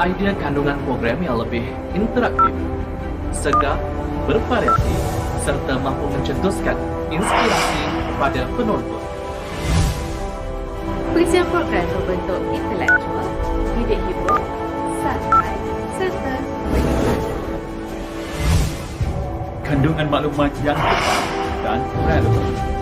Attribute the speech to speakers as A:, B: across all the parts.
A: idea kandungan program yang lebih interaktif, segar, bervariasi serta mampu mencetuskan inspirasi kepada penonton.
B: Perisian program berbentuk intelektual, didik hibur, santai serta berhiburan.
C: Kandungan maklumat yang tepat dan relevan.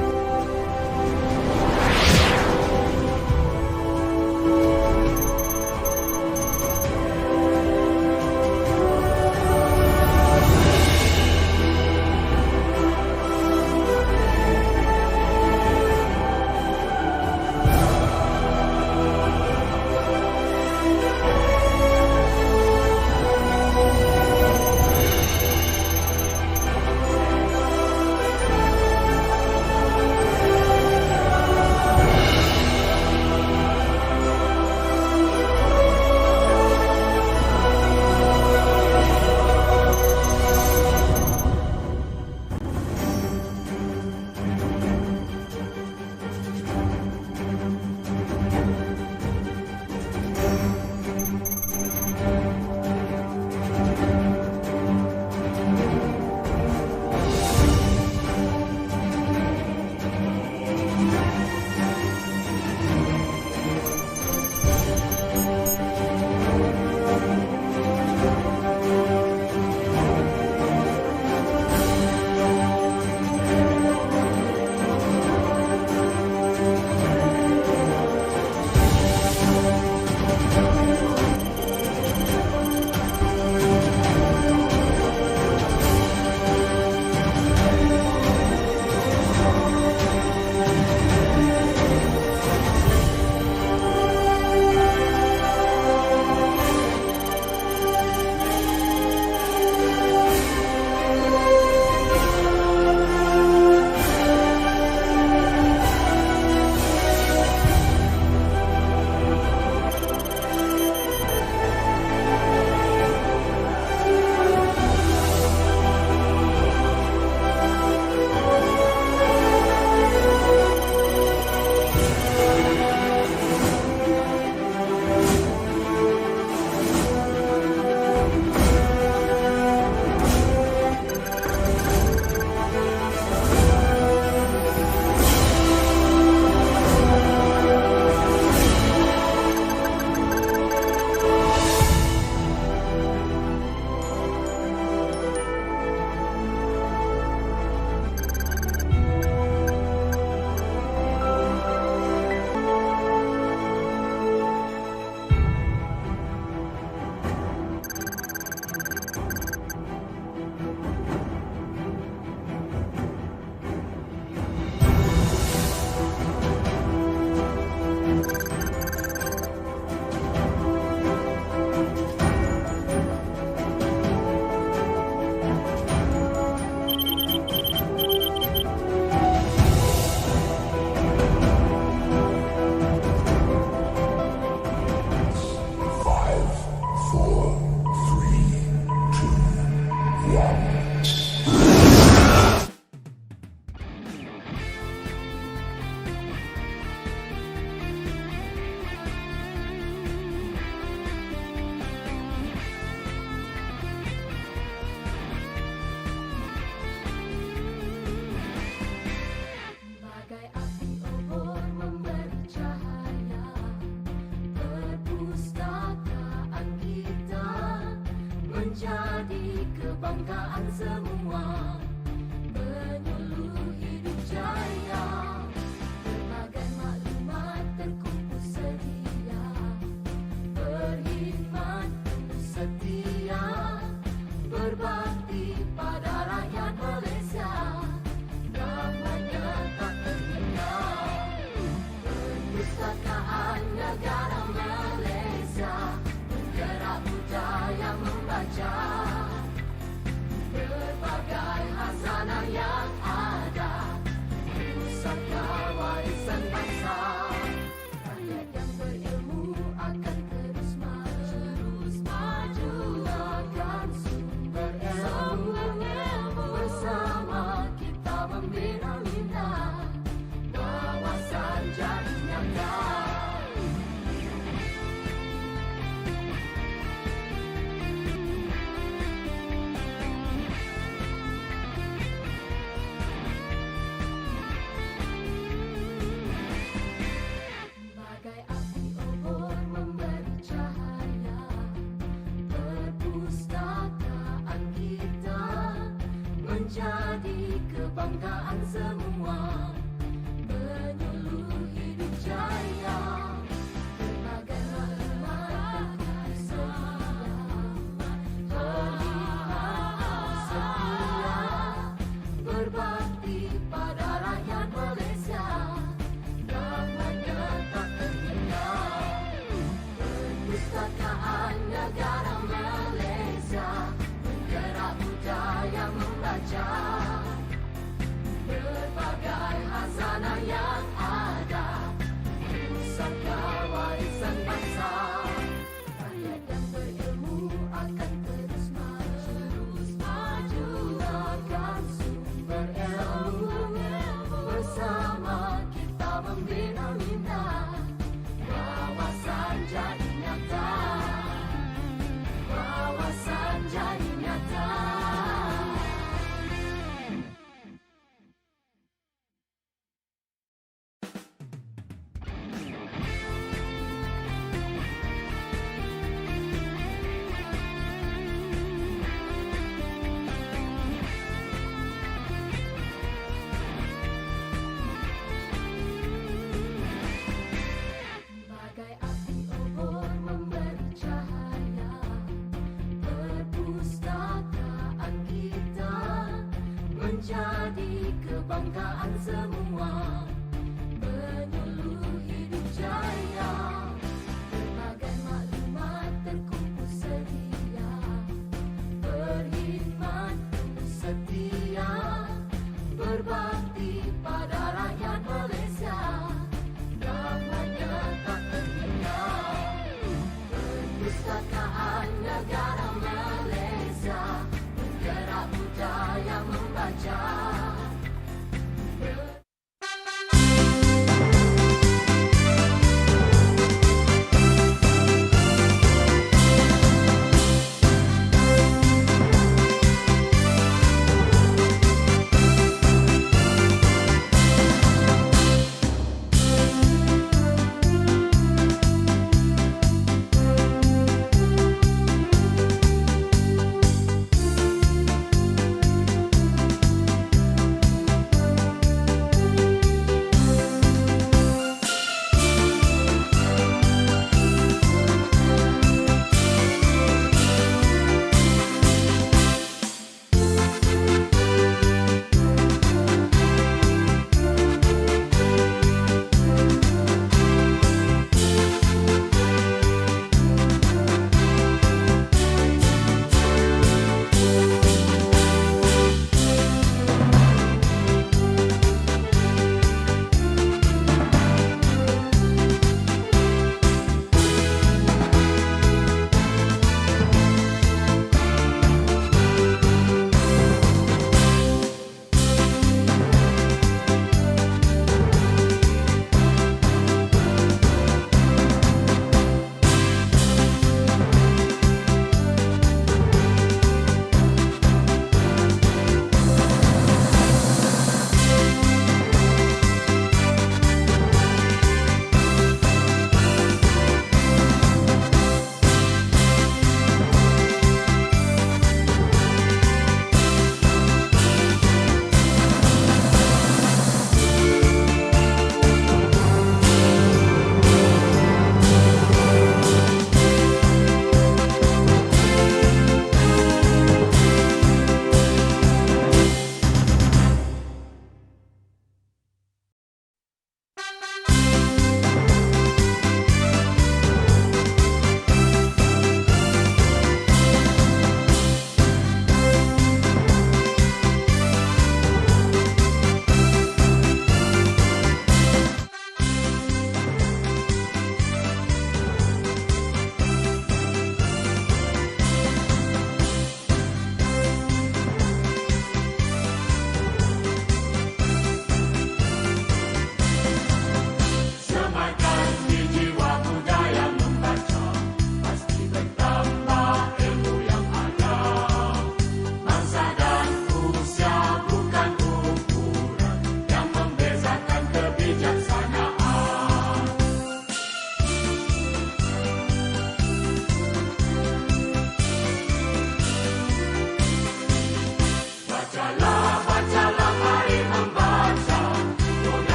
D: Pangkalan semua menyeluruh hidup jaya. Berbagai maklumat terkumpul sedia, berkhidmat setia, berbakti pada rakyat Malaysia. Namanya tak terhingga, perpustakaan negara Malaysia, penggerak budaya membaca. Berbagai menjadi kebanggaan semua penyuluh hidup jaya. Berbagai maklumat terkumpul sedia, berkhidmat setia, berbakti pada rakyat Malaysia. Rahmatnya tak terhingga. Perpustakaan negara Malaysia menggerak budaya membaca. Berbagai khazanah yang ada, pusaka warisan bangsa. Rakyat yang berilmu akan terus maju, gunakan sumber ilmu. Bersama kita membina minda, wawasan jadi nyata, wawasan jadi nyata. Bagai api obor memberi cahaya, perpustakaan kita menjadi kebanggaan semua penyuluh hidup jaya. Berbagai maklumat terkumpul sedia, berkhidmat setia, berbakti pada rakyat Malaysia. Rahmatnya tak terhingga. Perpustakaan negara Malaysia menggerak budaya membaca.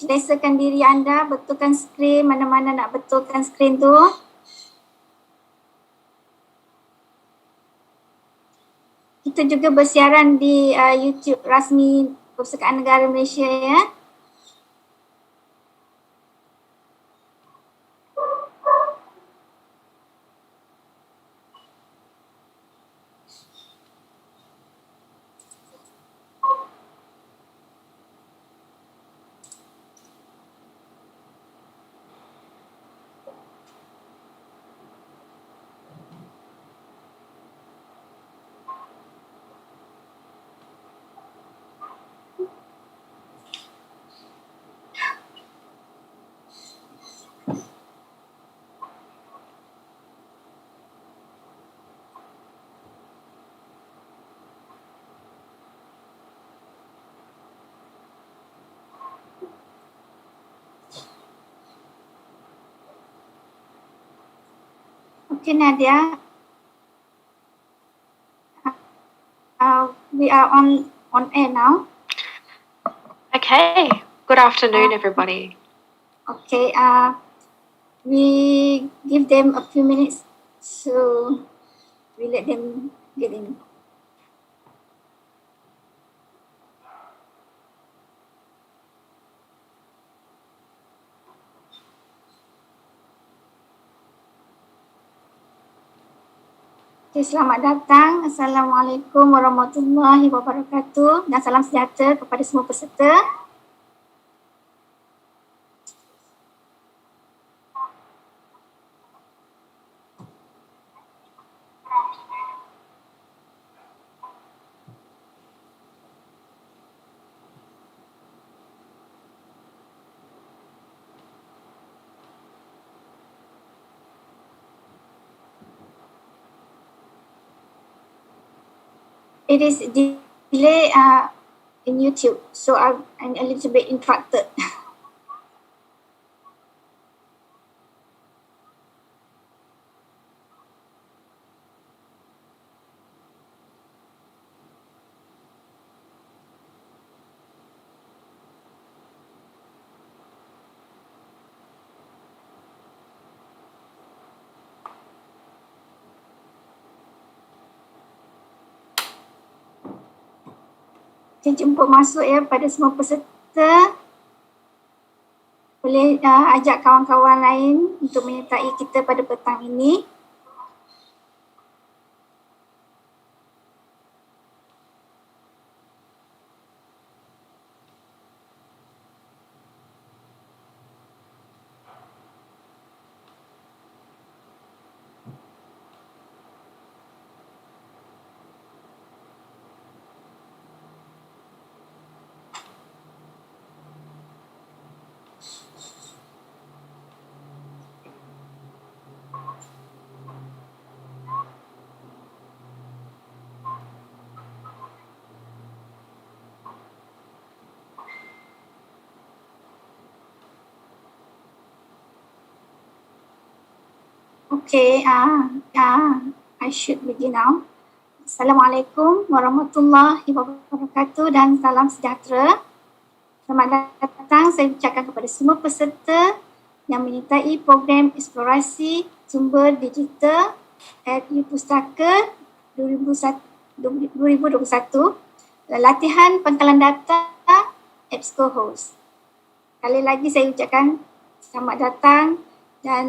E: selesakan diri anda, betulkan skrin, mana-mana nak betulkan skrin tu. Kita juga bersiaran di YouTube rasmi Perpustakaan Negara Malaysia ya. Okay, Nadia. We are on air now.
F: Okay. Good afternoon, everybody.
E: Okay. We give them a few minutes, so we let them get in. Okay, selamat datang. Assalamualaikum warahmatullahi wabarakatuh dan salam sejahtera kepada semua peserta. It is delay in YouTube, so I'm a little bit interrupted. Saya jemput masuk ya pada semua peserta. Boleh ajak kawan-kawan lain untuk menyertai kita pada petang ini. Okay, I should begin now. Assalamualaikum warahmatullahi wabarakatuh dan salam sejahtera. Selamat datang saya ucapkan kepada semua peserta yang menyertai program Eksplorasi Sumber Digital at u-Pustaka 2021, Latihan Pangkalan Data Ebsco Host. Sekali lagi saya ucapkan selamat datang dan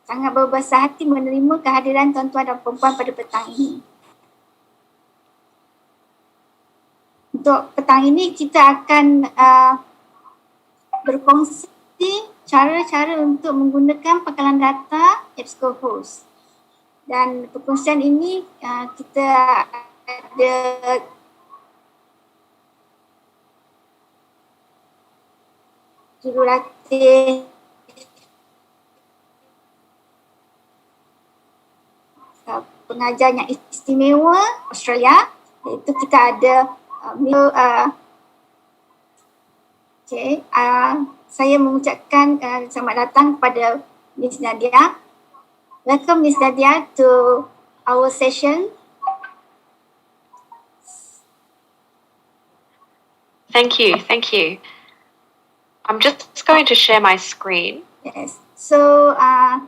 E: sangat berbesar hati menerima kehadiran tuan-tuan dan perempuan pada petang ini. Untuk petang ini kita akan berkongsi cara-cara untuk menggunakan pangkalan data Ebsco Host. Dan perkongsian ini kita ada jurulatih pengajar yang istimewa Australia, iaitu kita ada saya mengucapkan selamat datang kepada Miss Nadia. Welcome Miss Nadia to our session.
F: Thank you. I'm just going to share my screen.
E: Yes. So I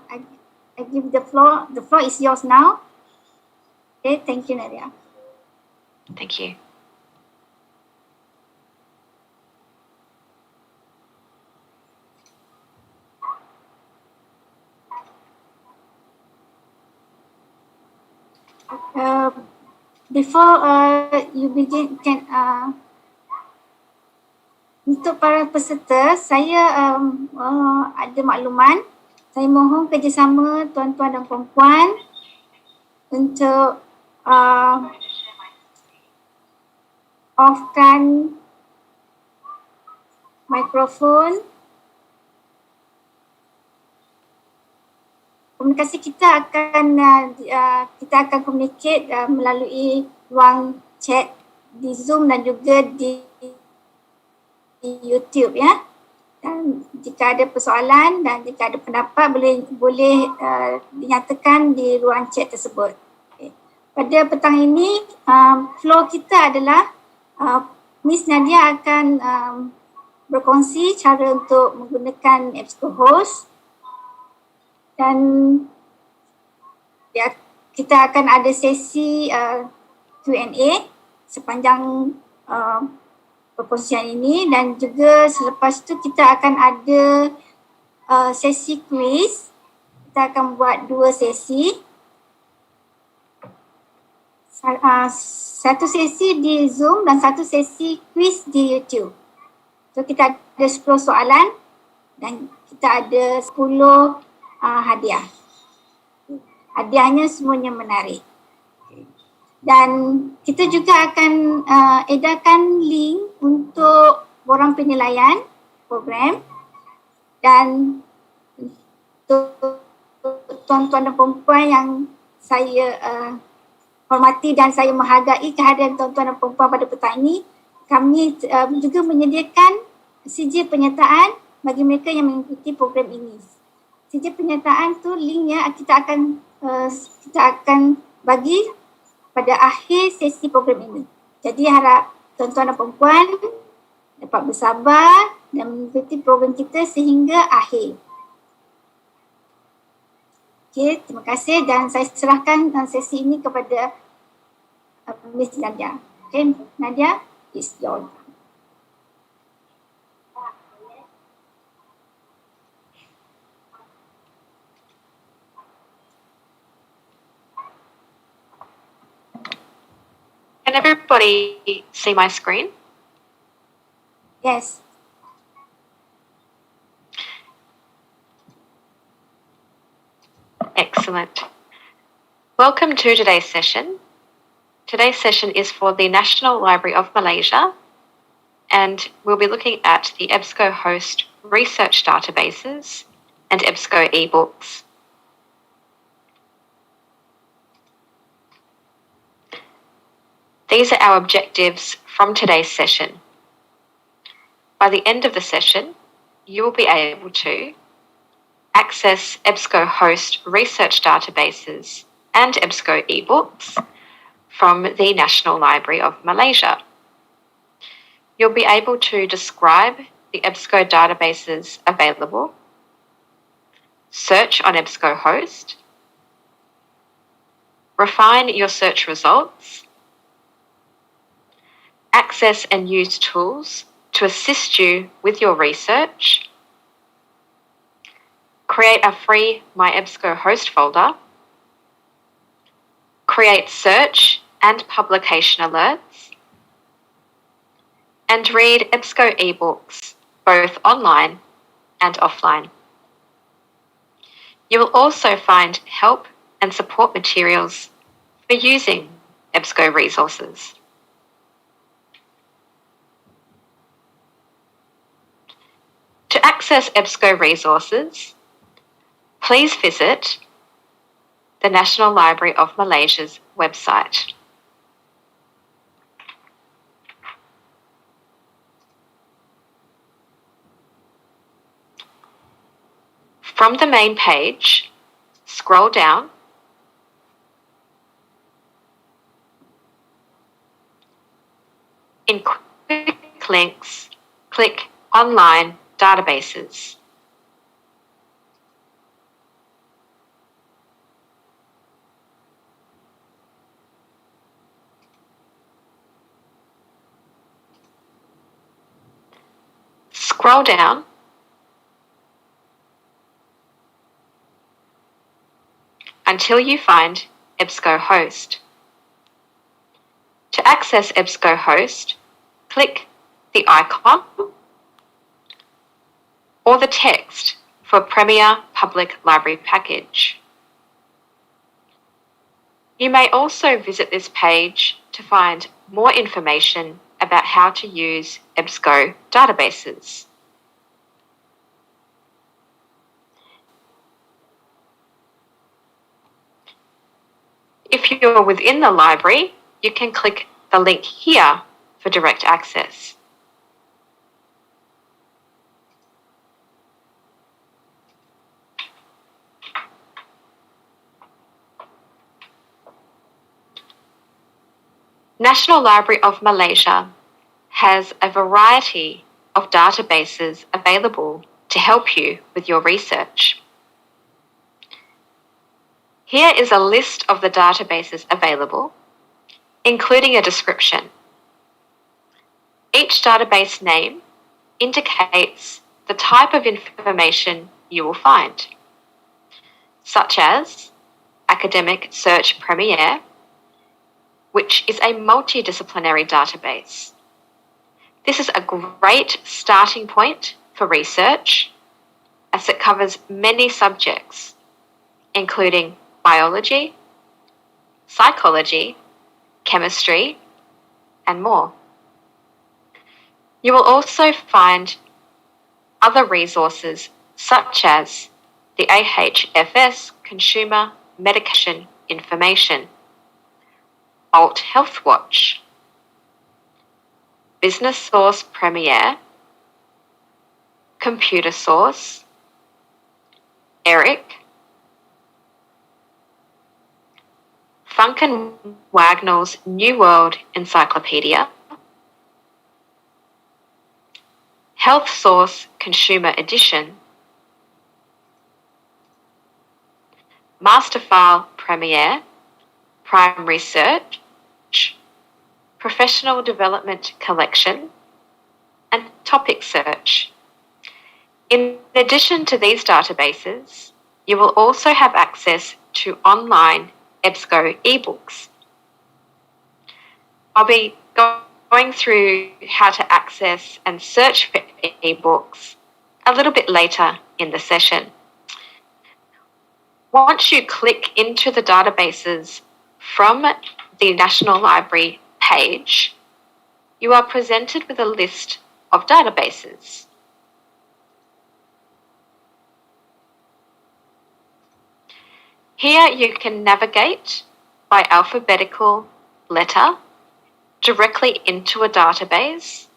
E: give the floor. The floor is yours now. Okay. Thank you, Nadia.
F: Thank you.
E: Before you begin, untuk para peserta, saya ada makluman. Saya mohon kerjasama tuan-tuan dan puan-puan untuk offkan mikrofon. Komunikasi kita akan communicate melalui ruang chat di Zoom dan juga di YouTube, ya. Dan jika ada persoalan dan jika ada pendapat boleh dinyatakan di ruang chat tersebut. Okay. Pada petang ini flow kita adalah Miss Nadia akan berkongsi cara untuk menggunakan Ebsco Host. Dan ya, kita akan ada sesi Q&A sepanjang perkongsian ini, dan juga selepas itu kita akan ada sesi quiz. Kita akan buat 2 sesi. Satu sesi di Zoom dan satu sesi quiz di YouTube. So kita ada 10 soalan dan kita ada 10 hadiah. Hadiahnya semuanya menarik. Dan kita juga akan edarkan link untuk borang penilaian program, dan untuk tuan-tuan dan perempuan yang saya hormati dan saya menghargai kehadiran tuan-tuan dan perempuan pada petang ini, kami juga menyediakan CJ penyertaan bagi mereka yang mengikuti program ini. CJ penyertaan tu linknya kita akan bagi pada akhir sesi program ini. Jadi harap tuan-tuan dan perempuan dapat bersabar dan mengikuti program kita sehingga akhir. Okey, terima kasih dan saya serahkan sesi ini kepada Miss Nadia. Okey, Nadia, it's your turn.
F: Can everybody see my screen?
E: Yes.
F: Excellent. Welcome to today's session. Today's session is for the National Library of Malaysia, and we'll be looking at the Ebsco Host Research Databases and Ebsco eBooks. These are our objectives from today's session. By the end of the session, you will be able to access Ebsco Host Research Databases and Ebsco eBooks from the National Library of Malaysia. You'll be able to describe the Ebsco databases available, search on Ebsco Host, refine your search results, access and use tools to assist you with your research, create a free My Ebsco Host folder, create search and publication alerts, and read Ebsco eBooks, both online and offline. You will also find help and support materials for using Ebsco resources. To access Ebsco resources, please visit the National Library of Malaysia's website. From the main page, scroll down in quick links, click Online Databases. Scroll down until you find Ebsco Host. To access Ebsco Host, click the icon or the text for Premier Public Library Package. You may also visit this page to find more information about how to use Ebsco Databases. If you're within the library, you can click the link here for direct access. National Library of Malaysia has a variety of databases available to help you with your research. Here is a list of the databases available, including a description. Each database name indicates the type of information you will find, such as Academic Search Premier, which is a multidisciplinary database. This is a great starting point for research as it covers many subjects, including biology, psychology, chemistry, and more. You will also find other resources such as the AHFS Consumer Medication Information, Alt Health Watch, Business Source Premier, Computer Source, ERIC, Funk and Wagnall's New World Encyclopedia, Health Source Consumer Edition, Masterfile Premier, Primary Search, Professional Development Collection, and Topic Search. In addition to these databases, you will also have access to online Ebsco ebooks. I'll be going through how to access and search for ebooks a little bit later in the session. Once you click into the databases from the National Library page, you are presented with a list of databases. Here you can navigate by alphabetical letter directly into a database,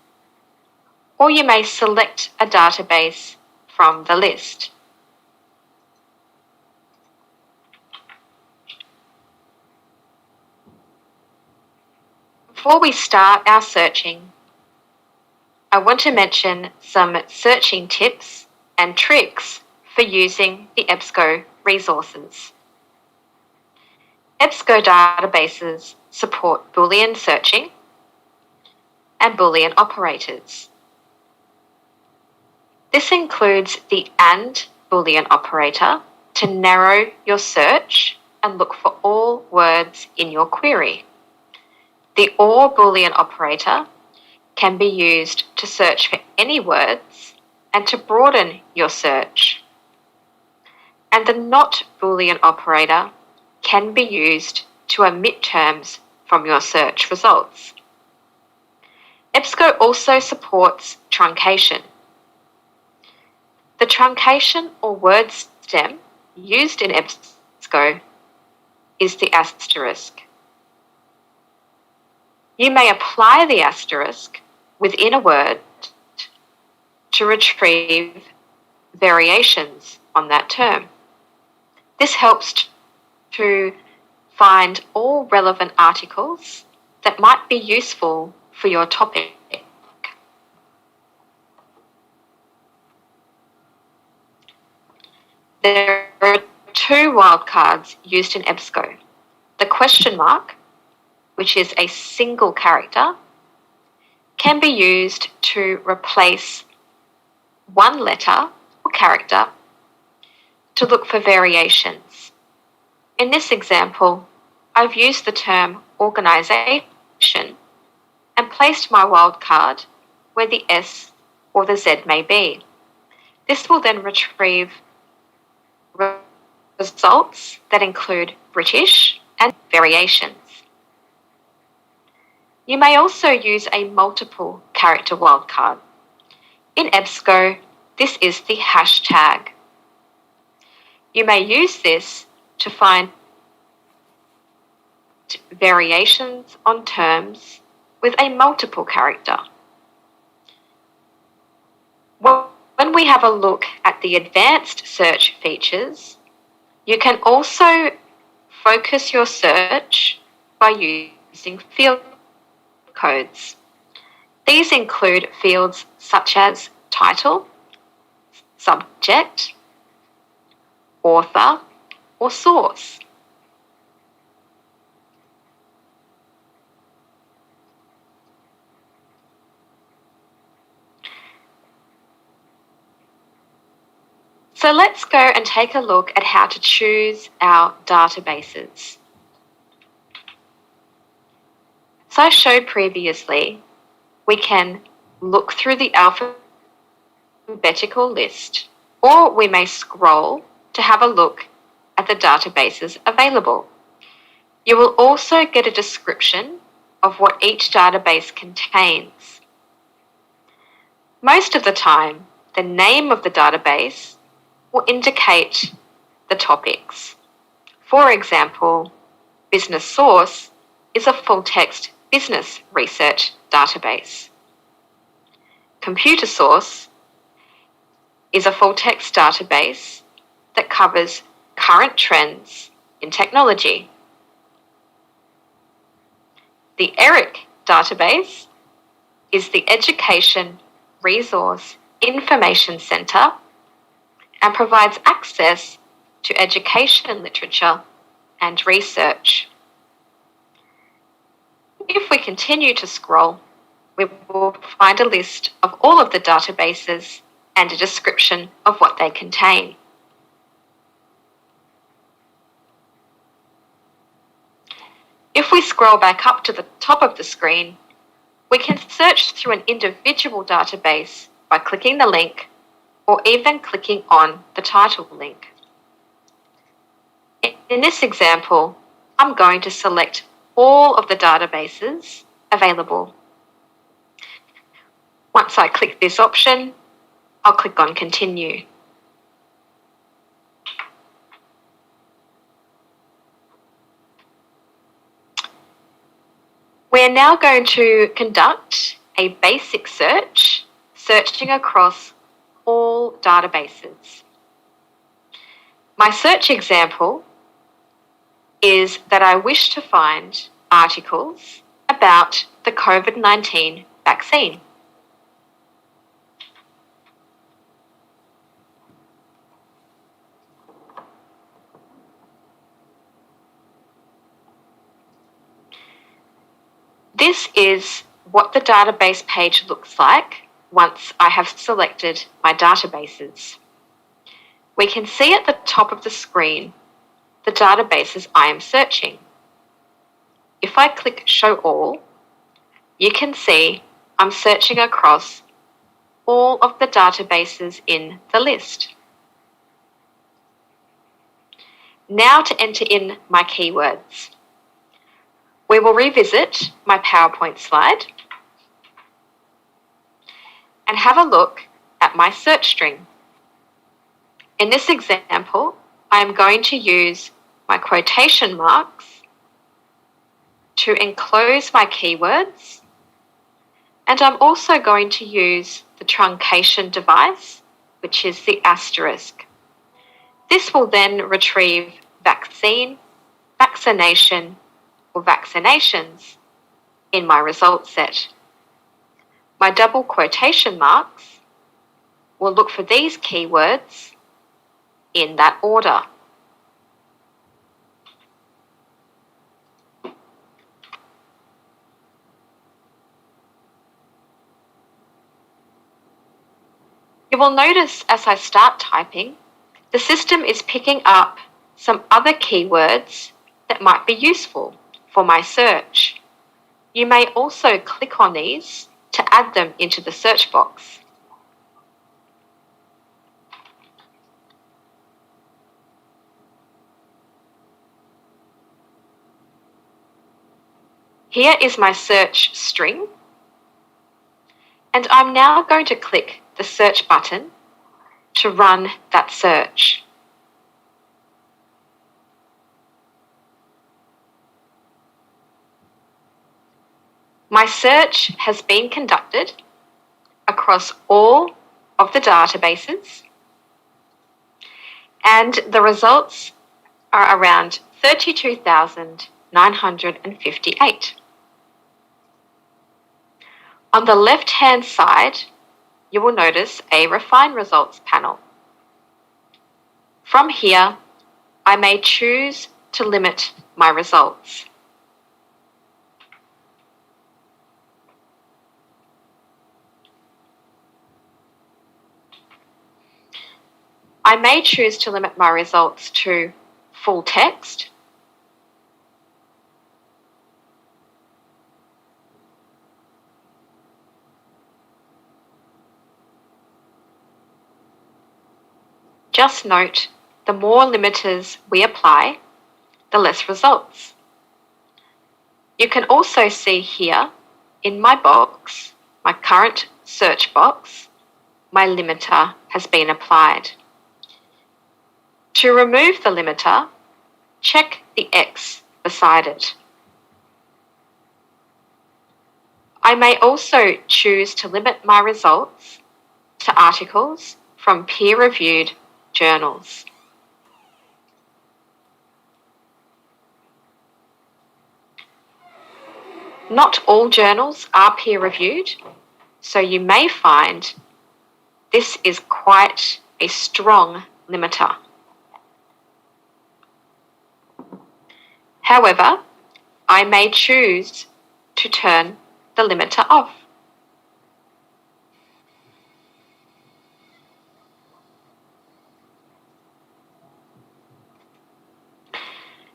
F: or you may select a database from the list. Before we start our searching, I want to mention some searching tips and tricks for using the Ebsco resources. Ebsco databases support Boolean searching and Boolean operators. This includes the AND Boolean operator to narrow your search and look for all words in your query. The OR Boolean operator can be used to search for any words and to broaden your search. And the NOT Boolean operator can be used to omit terms from your search results. Ebsco also supports truncation. The truncation or word stem used in Ebsco is the asterisk. You may apply the asterisk within a word to retrieve variations on that term. This helps to find all relevant articles that might be useful for your topic. two wildcards used in Ebsco. The question mark, which is a single character, can be used to replace one letter or character to look for variations. In this example, I've used the term organisation and placed my wildcard where the S or the Z may be. This will then retrieve results that include British and variations. You may also use a multiple character wildcard. In Ebsco, this is the hashtag. You may use this to find variations on terms with a multiple character. When we have a look at the advanced search features, you can also focus your search by using field codes. These include fields such as title, subject, author, or source. So let's go and take a look at how to choose our databases. As I showed previously, we can look through the alphabetical list, or we may scroll to have a look at the databases available. You will also get a description of what each database contains. Most of the time, the name of the database will indicate the topics. For example, Business Source is a full-text business research database. Computer Source is a full-text database that covers current trends in technology. The ERIC database is the Education Resource Information Centre and provides access to education literature and research. If we continue to scroll, we will find a list of all of the databases and a description of what they contain. If we scroll back up to the top of the screen, we can search through an individual database by clicking the link or even clicking on the title link. In this example, I'm going to select all of the databases available. Once I click this option, I'll click on Continue. We are now going to conduct a basic search, searching across all databases. My search example is that I wish to find articles about the COVID-19 vaccine. This is what the database page looks like once I have selected my databases. We can see at the top of the screen the databases I am searching. If I click Show All, you can see I'm searching across all of the databases in the list. Now to enter in my keywords. We will revisit my PowerPoint slide and have a look at my search string. In this example, I am going to use my quotation marks to enclose my keywords, and I'm also going to use the truncation device, which is the asterisk. This will then retrieve vaccine, vaccination, or vaccinations in my result set. My double quotation marks will look for these keywords in that order. You will notice as I start typing, the system is picking up some other keywords that might be useful for my search. You may also click on these to add them into the search box. Here is my search string, and I'm now going to click the search button to run that search. My search has been conducted across all of the databases, and the results are around 32,958. On the left-hand side, you will notice a Refine Results panel. From here, I may choose to limit my results. I may choose to limit my results to full text, just note, the more limiters we apply, the less results. You can also see here in my box, my current search box, my limiter has been applied. To remove the limiter, check the X beside it. I may also choose to limit my results to articles from peer-reviewed journals. Not all journals are peer-reviewed, so you may find this is quite a strong limiter. However, I may choose to turn the limiter off.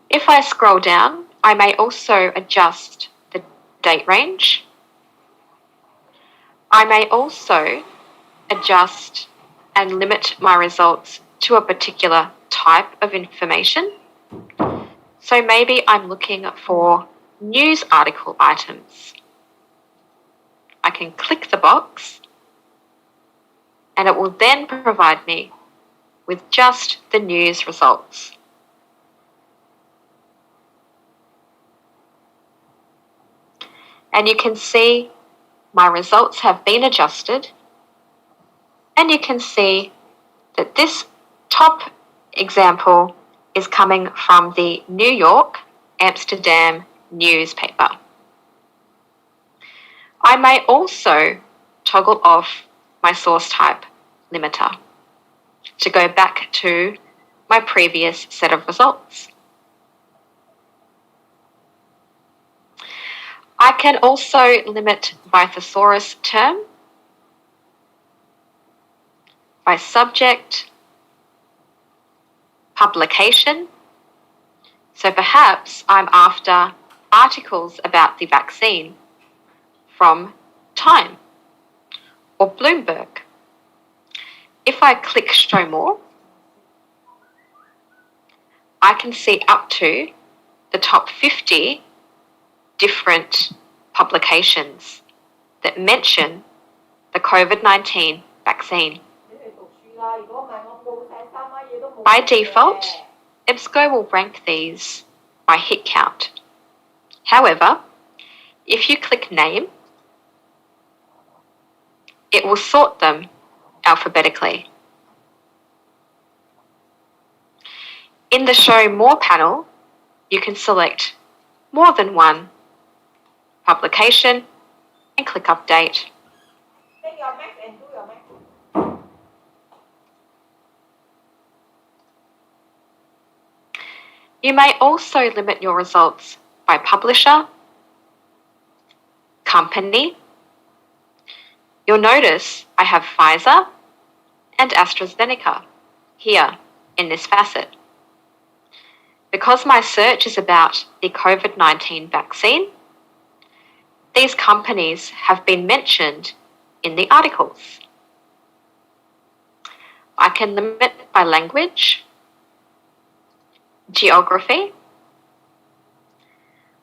F: If I scroll down, I may also adjust the date range. I may also adjust and limit my results to a particular type of information. So maybe I'm looking for news article items. I can click the box and it will then provide me with just the news results. And you can see my results have been adjusted, and you can see that this top example is coming from the New York Amsterdam newspaper. I may also toggle off my source type limiter to go back to my previous set of results. I can also limit by thesaurus term, by subject, publication. So perhaps I'm after articles about the vaccine from Time or Bloomberg. If I click Show More, I can see up to the top 50 different publications that mention the COVID-19 vaccine. By default, Ebsco will rank these by hit count. However, if you click Name, it will sort them alphabetically. In the Show More panel, you can select more than one publication and click Update. You may also limit your results by publisher, company. You'll notice I have Pfizer, and AstraZeneca here in this facet. Because my search is about the COVID-19 vaccine, these companies have been mentioned in the articles. I can limit by language, geography,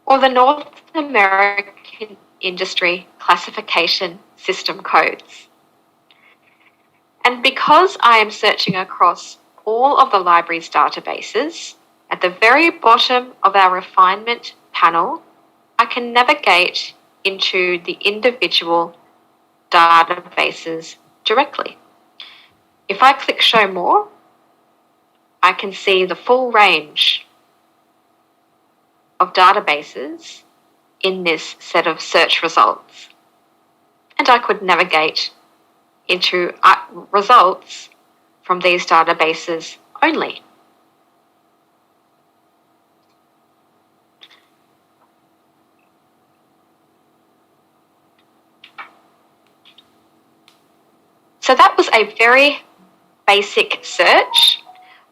F: or the North American industry classification system codes. And because I am searching across all of the library's databases, at the very bottom of our refinement panel, I can navigate into the individual databases directly. If I click Show More, I can see the full range of databases in this set of search results. And I could navigate into results from these databases only. So that was a very basic search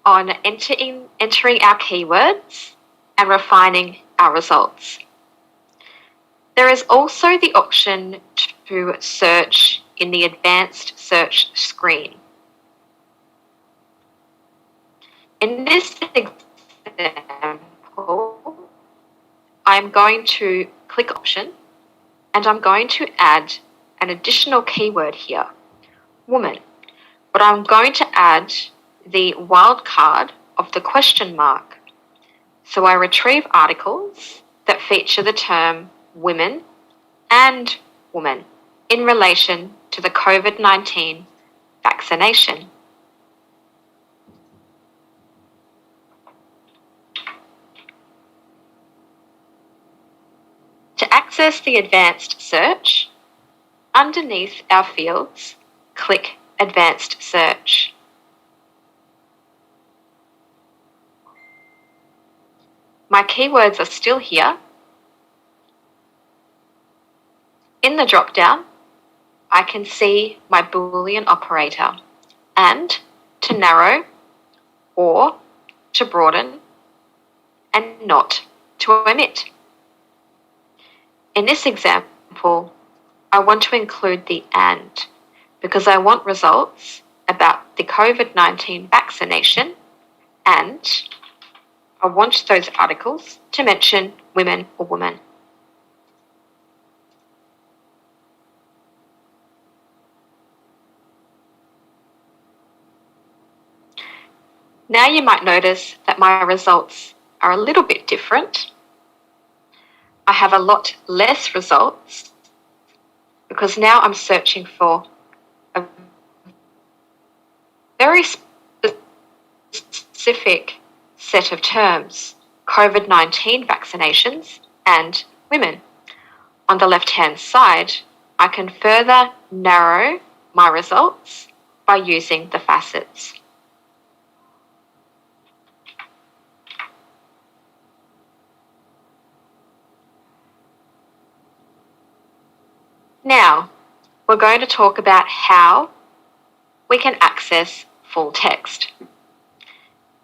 F: on entering our keywords and refining our results. There is also the option to search in the advanced search screen. In this example, I'm going to click Option and I'm going to add an additional keyword here, woman. But I'm going to add the wildcard of the question mark. So I retrieve articles that feature the term women and woman in relation to the COVID-19 vaccination. To access the advanced search, underneath our fields, click Advanced Search. My keywords are still here. In the drop-down, I can see my Boolean operator and to narrow or to broaden and not to omit. In this example, I want to include the and because I want results about the COVID-19 vaccination and I want those articles to mention women or woman. Now you might notice that my results are a little bit different. I have a lot less results because now I'm searching for a very specific set of terms, COVID-19 vaccinations and women. On the left-hand side, I can further narrow my results by using the facets. Now, we're going to talk about how we can access full text.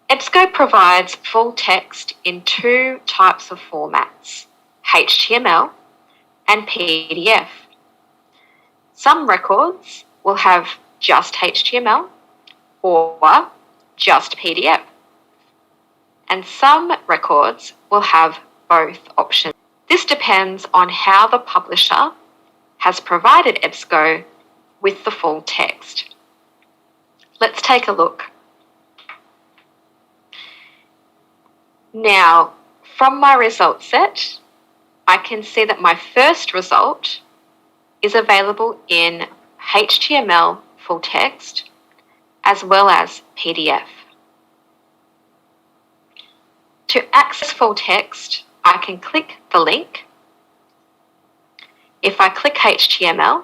F: Ebsco provides full text in two types of formats, HTML and PDF. Some records will have just HTML or just PDF. And some records will have both options. This depends on how the publisher has provided Ebsco with the full text. Let's take a look. Now, from my result set, I can see that my first result is available in HTML full text as well as PDF. To access full text, I can click the link. If I click HTML,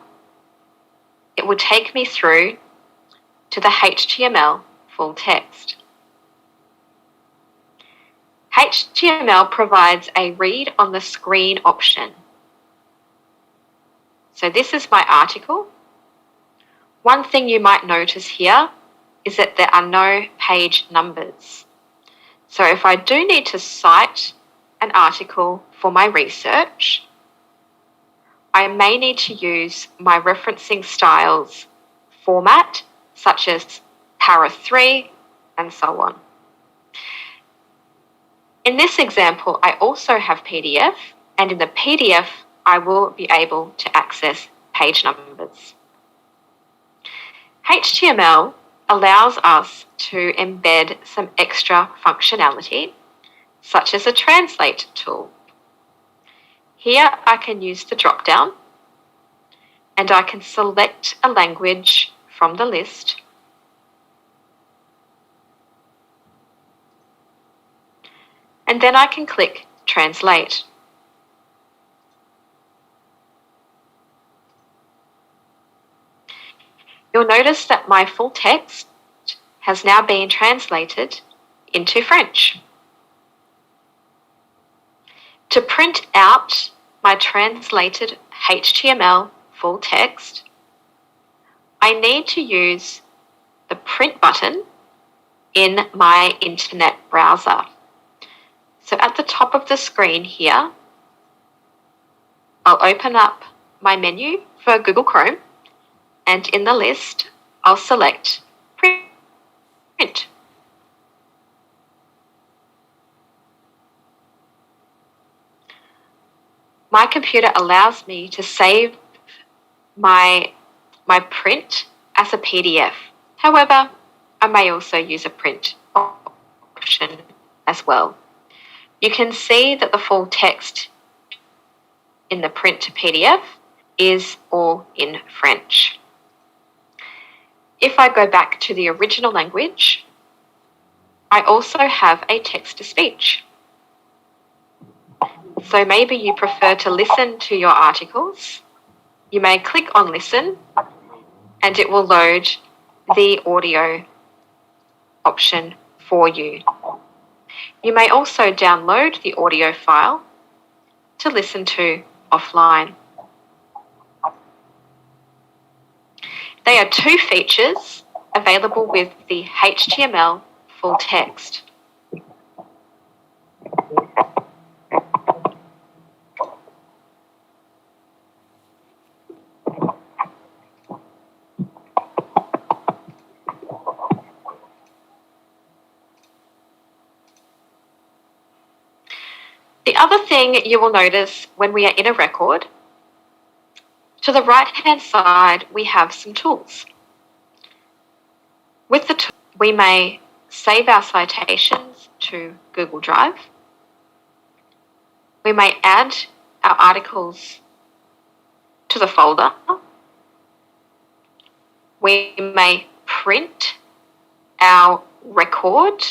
F: it will take me through to the HTML full text. HTML provides a read on the screen option. So this is my article. One thing you might notice here is that there are no page numbers. So if I do need to cite an article for my research, I may need to use my referencing styles format, such as para 3 and so on. In this example, I also have PDF, and in the PDF, I will be able to access page numbers. HTML allows us to embed some extra functionality, such as a translate tool. Here I can use the drop-down, and I can select a language from the list, and then I can click Translate. You'll notice that my full text has now been translated into French. To print out my translated HTML full text, I need to use the print button in my internet browser. So at the top of the screen here, I'll open up my menu for Google Chrome, and in the list, I'll select Print. My computer allows me to save my print as a PDF. However, I may also use a print option as well. You can see that the full text in the print PDF is all in French. If I go back to the original language, I also have a text-to-speech. So maybe you prefer to listen to your articles. You may click on Listen, and it will load the audio option for you. You may also download the audio file to listen to offline. They are two features available with the HTML full text. The other thing you will notice when we are in a record, to the right-hand side, we have some tools. With the tool, we may save our citations to Google Drive. We may add our articles to the folder. We may print our record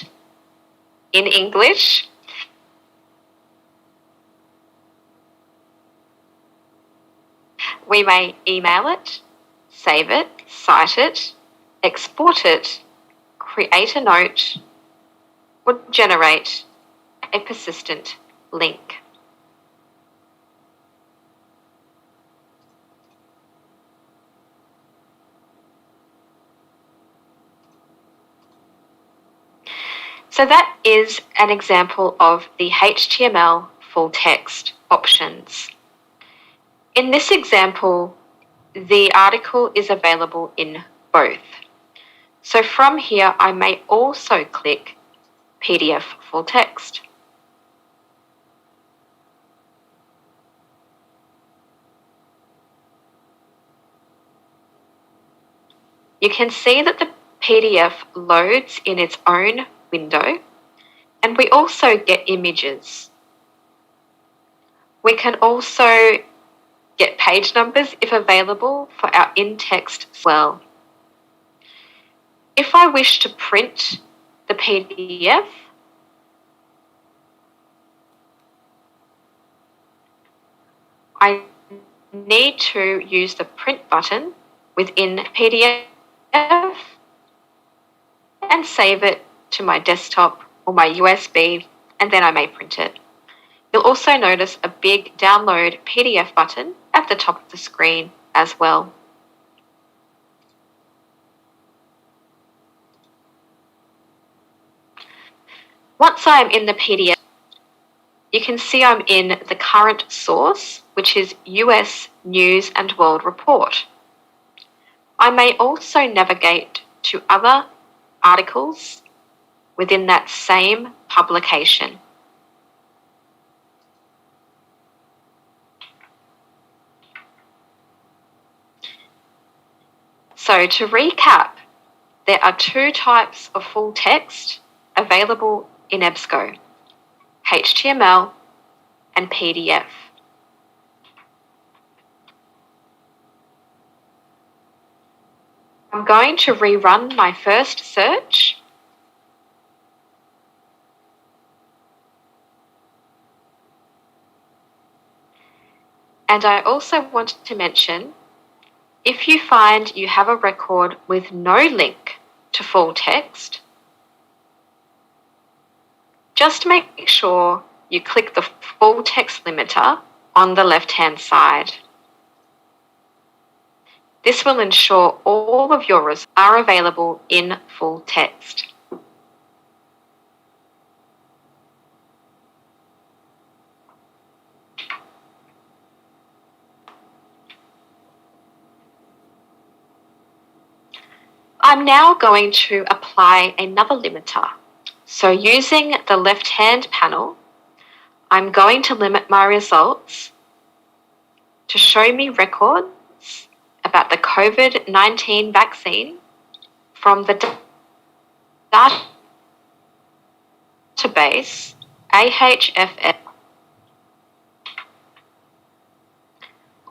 F: in English. We may email it, save it, cite it, export it, create a note, or generate a persistent link. So that is an example of the HTML full text options. In this example, the article is available in both. So from here, I may also click PDF full text. You can see that the PDF loads in its own window, and we also get images. We can also get page numbers if available for our in-text as well. If I wish to print the PDF, I need to use the print button within PDF and save it to my desktop or my USB, and then I may print it. You'll also notice a big download PDF button at the top of the screen as well. Once I am in the PDF, you can see I'm in the current source, which is US News and World Report. I may also navigate to other articles within that same publication. So to recap, there are two types of full text available in Ebsco: HTML and PDF. I'm going to rerun my first search. And I also want to mention, if you find you have a record with no link to full text, just make sure you click the full text limiter on the left-hand side. This will ensure all of your results are available in full text. I'm now going to apply another limiter. So using the left-hand panel, I'm going to limit my results to show me records about the COVID-19 vaccine from the database AHFS.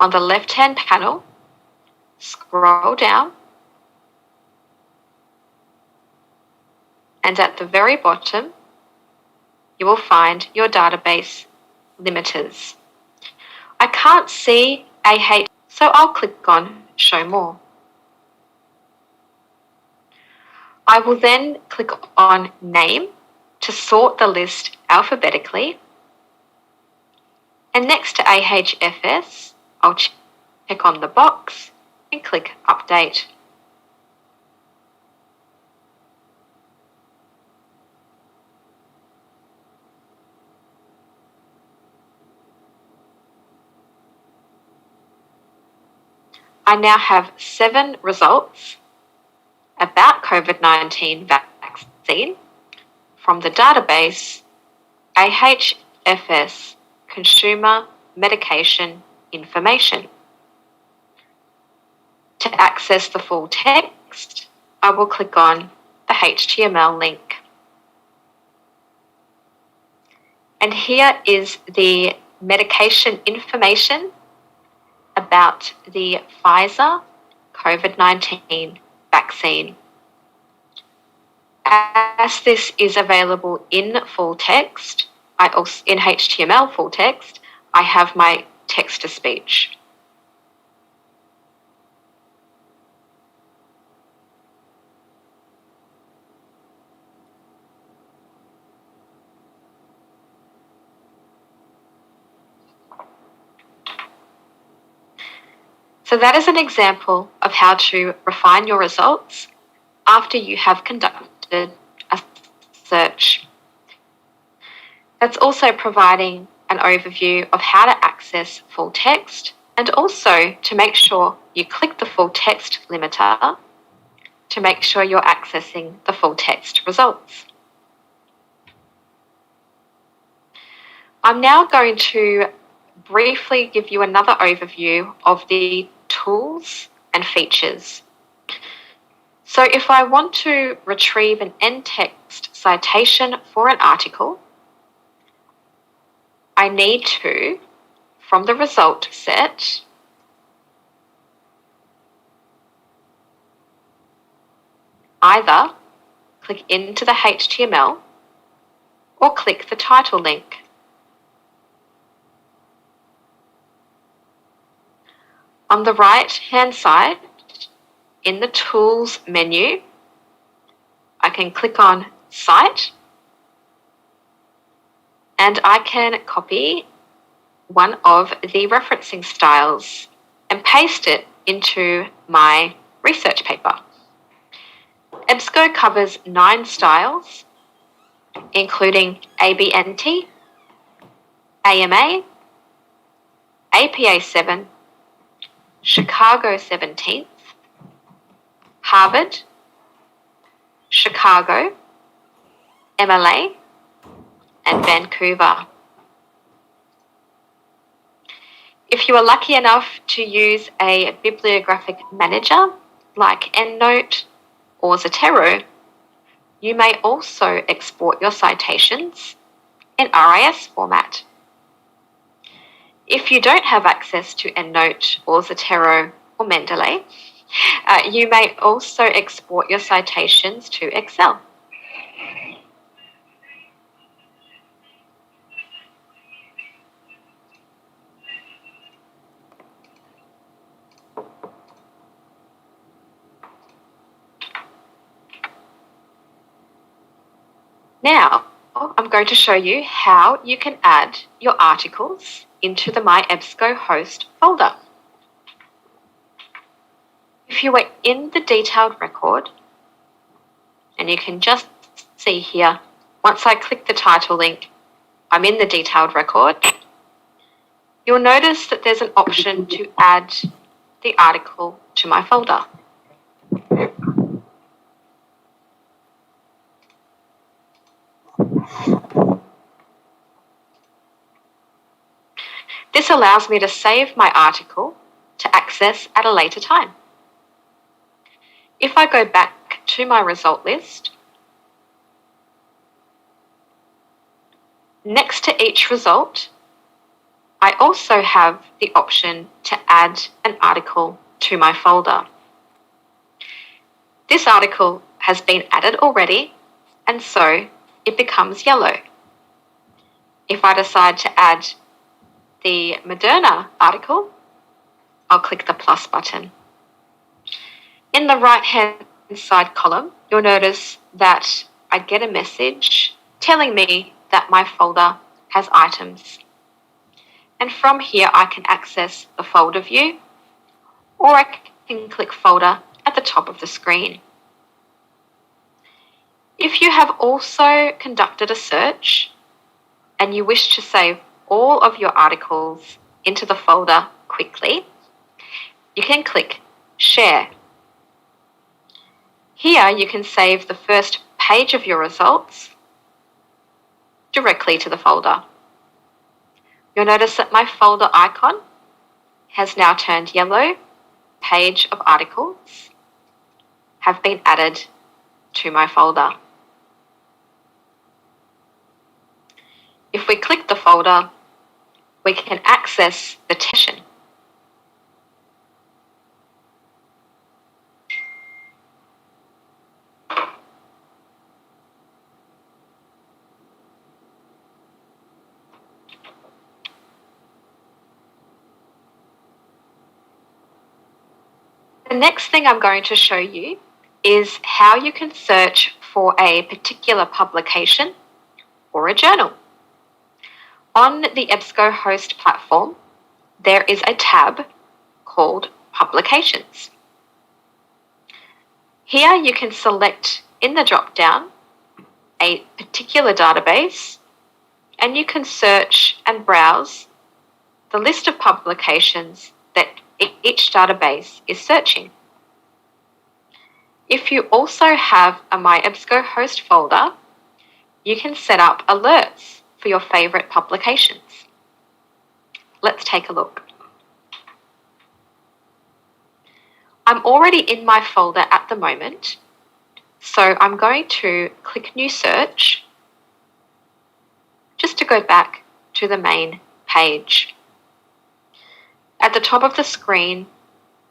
F: On the left-hand panel, scroll down, and at the very bottom, you will find your database limiters. I can't see AH, so I'll click on Show More. I will then click on Name to sort the list alphabetically. And next to AHFS, I'll check on the box and click Update. I now have 7 results about COVID-19 vaccine from the database AHFS Consumer Medication Information. To access the full text, I will click on the HTML link. And here is the medication information about the Pfizer COVID-19 vaccine. As this is available in full text, in HTML full text, I have my text-to-speech. So that is an example of how to refine your results after you have conducted a search. That's also providing an overview of how to access full text, and also to make sure you click the full text limiter to make sure you're accessing the full text results. I'm now going to briefly give you another overview of the tools and features. So if I want to retrieve an end-text citation for an article, I need to, from the result set, either click into the HTML or click the title link. On the right-hand side, in the Tools menu, I can click on Cite, and I can copy one of the referencing styles and paste it into my research paper. Ebsco covers 9 styles, including ABNT, AMA, APA 7, Chicago 17th, Harvard, Chicago, MLA, and Vancouver. If you are lucky enough to use a bibliographic manager like EndNote or Zotero, you may also export your citations in RIS format. If you don't have access to EndNote or Zotero or Mendeley, you may also export your citations to Excel. Now, I'm going to show you how you can add your articles into the My Ebsco host folder. If you are in the detailed record, and you can just see here, once I click the title link, I'm in the detailed record, you'll notice that there's an option to add the article to my folder. This allows me to save my article to access at a later time. If I go back to my result list, next to each result, I also have the option to add an article to my folder. This article has been added already, and so it becomes yellow. If I decide to add the Moderna article, I'll click the plus button. In the right-hand side column, you'll notice that I get a message telling me that my folder has items. And from here, I can access the folder view, or I can click folder at the top of the screen. If you have also conducted a search and you wish to save all of your articles into the folder quickly, you can click Share. Here you can save the first page of your results directly to the folder. You'll notice that my folder icon has now turned yellow. Page of articles have been added to my folder. If we click the folder, we can access the session. The next thing I'm going to show you is how you can search for a particular publication or a journal. On the Ebsco host platform, there is a tab called Publications. Here you can select in the drop-down a particular database, and you can search and browse the list of publications that each database is searching. If you also have a My Ebsco host folder, you can set up alerts for your favorite publications. Let's take a look. I'm already in my folder at the moment, so I'm going to click New Search just to go back to the main page. At the top of the screen,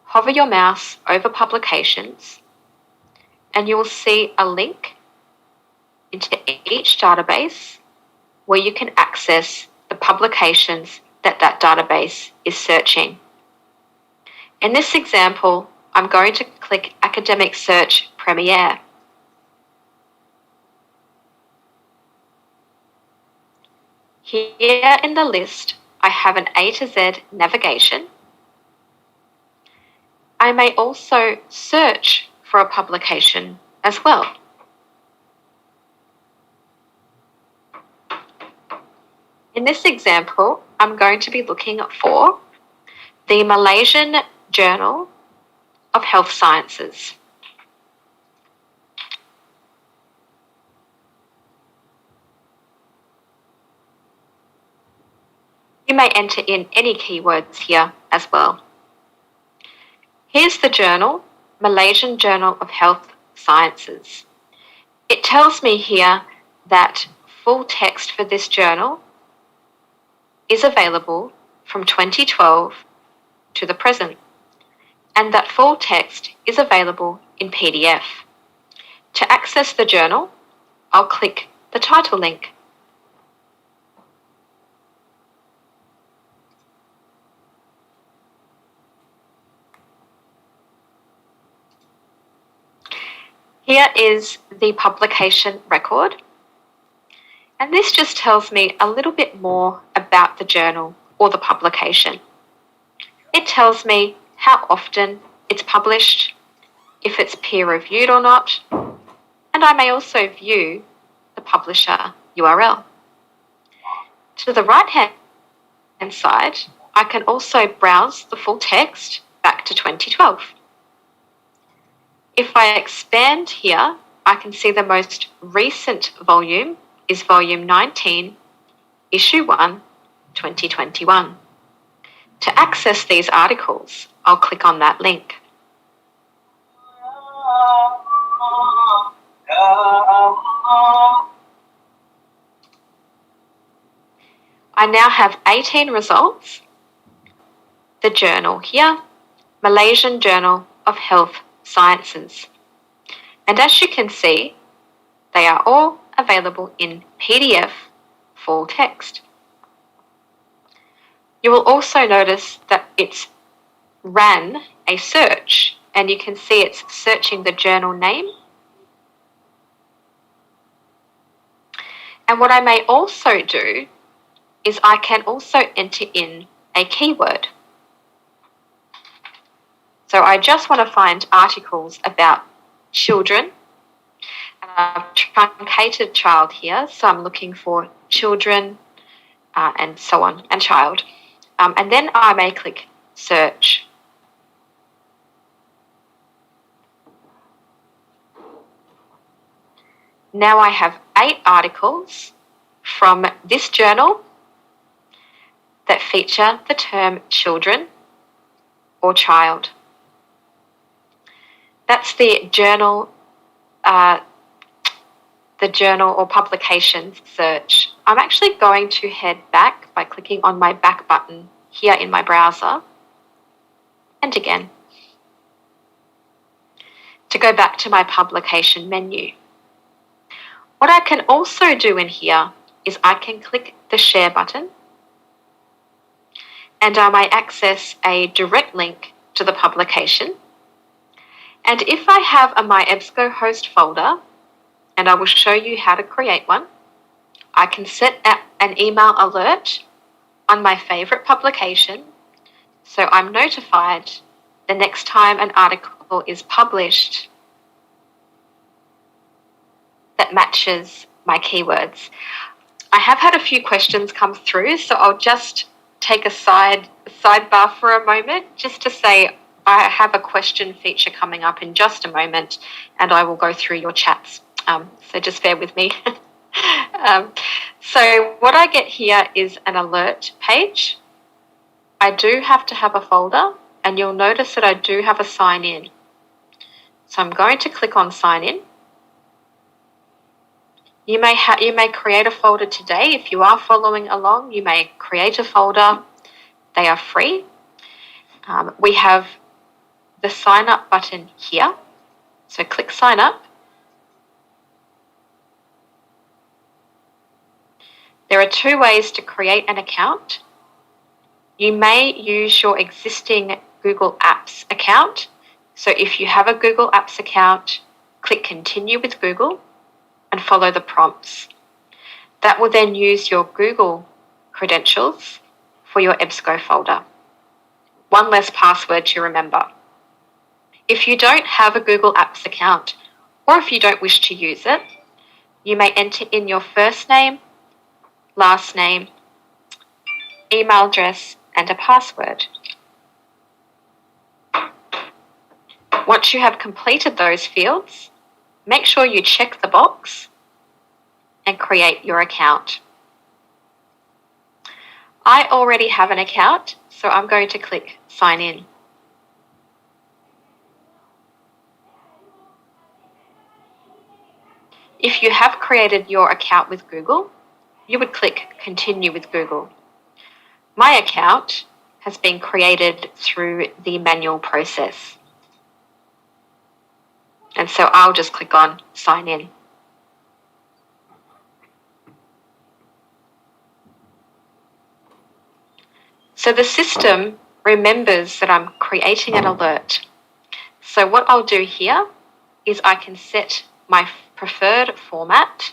F: hover your mouse over Publications, and you will see a link into each database where you can access the publications that database is searching. In this example, I'm going to click Academic Search Premier. Here in the list, I have an A to Z navigation. I may also search for a publication as well. In this example, I'm going to be looking for the Malaysian Journal of Health Sciences. You may enter in any keywords here as well. Here's the journal, Malaysian Journal of Health Sciences. It tells me here that full text for this journal is available from 2012 to the present, and that full text is available in PDF. To access the journal, I'll click the title link. Here is the publication record, and this just tells me a little bit more about the journal or the publication. It tells me how often it's published, if it's peer-reviewed or not, and I may also view the publisher URL. To the right-hand side, I can also browse the full text back to 2012. If I expand here, I can see the most recent volume is volume 19, issue 1, 2021. To access these articles, I'll click on that link. I now have 18 results. The journal here, Malaysian Journal of Health Sciences. And as you can see, they are all available in PDF full text. You will also notice that it's ran a search, and you can see it's searching the journal name. And what I may also do is I can also enter in a keyword. So I just want to find articles about children. And I've truncated child here, so I'm looking for children and so on, and child. And then I may click search. Now I have 8 articles from this journal that feature the term children or child. That's the journal or publications search. I'm actually going to head back by clicking on my back button here in my browser, and again, to go back to my publication menu. What I can also do in here is I can click the share button, and I may access a direct link to the publication. And if I have a My Ebsco host folder, and I will show you how to create one, I can set an email alert on my favorite publication, so I'm notified the next time an article is published that matches my keywords. I have had a few questions come through, so I'll just take a sidebar for a moment just to say I have a question feature coming up in just a moment, and I will go through your chats. So just bear with me. So what I get here is an alert page. I do have to have a folder, and you'll notice that I do have a sign in. So I'm going to click on sign in. You may create a folder today. If you are following along, you may create a folder. They are free. We have the sign up button here. So click sign up. There are 2 ways to create an account. You may use your existing Google Apps account. So if you have a Google Apps account, click continue with Google and follow the prompts. That will then use your Google credentials for your Ebsco folder. One less password to remember. If you don't have a Google Apps account, or if you don't wish to use it, you may enter in your first name, last name, email address, and a password. Once you have completed those fields, make sure you check the box and create your account. I already have an account, so I'm going to click Sign In. If you have created your account with Google, you would click Continue with Google. My account has been created through the manual process. And so I'll just click on Sign In. So the system remembers that I'm creating an alert. So what I'll do here is I can set my preferred format.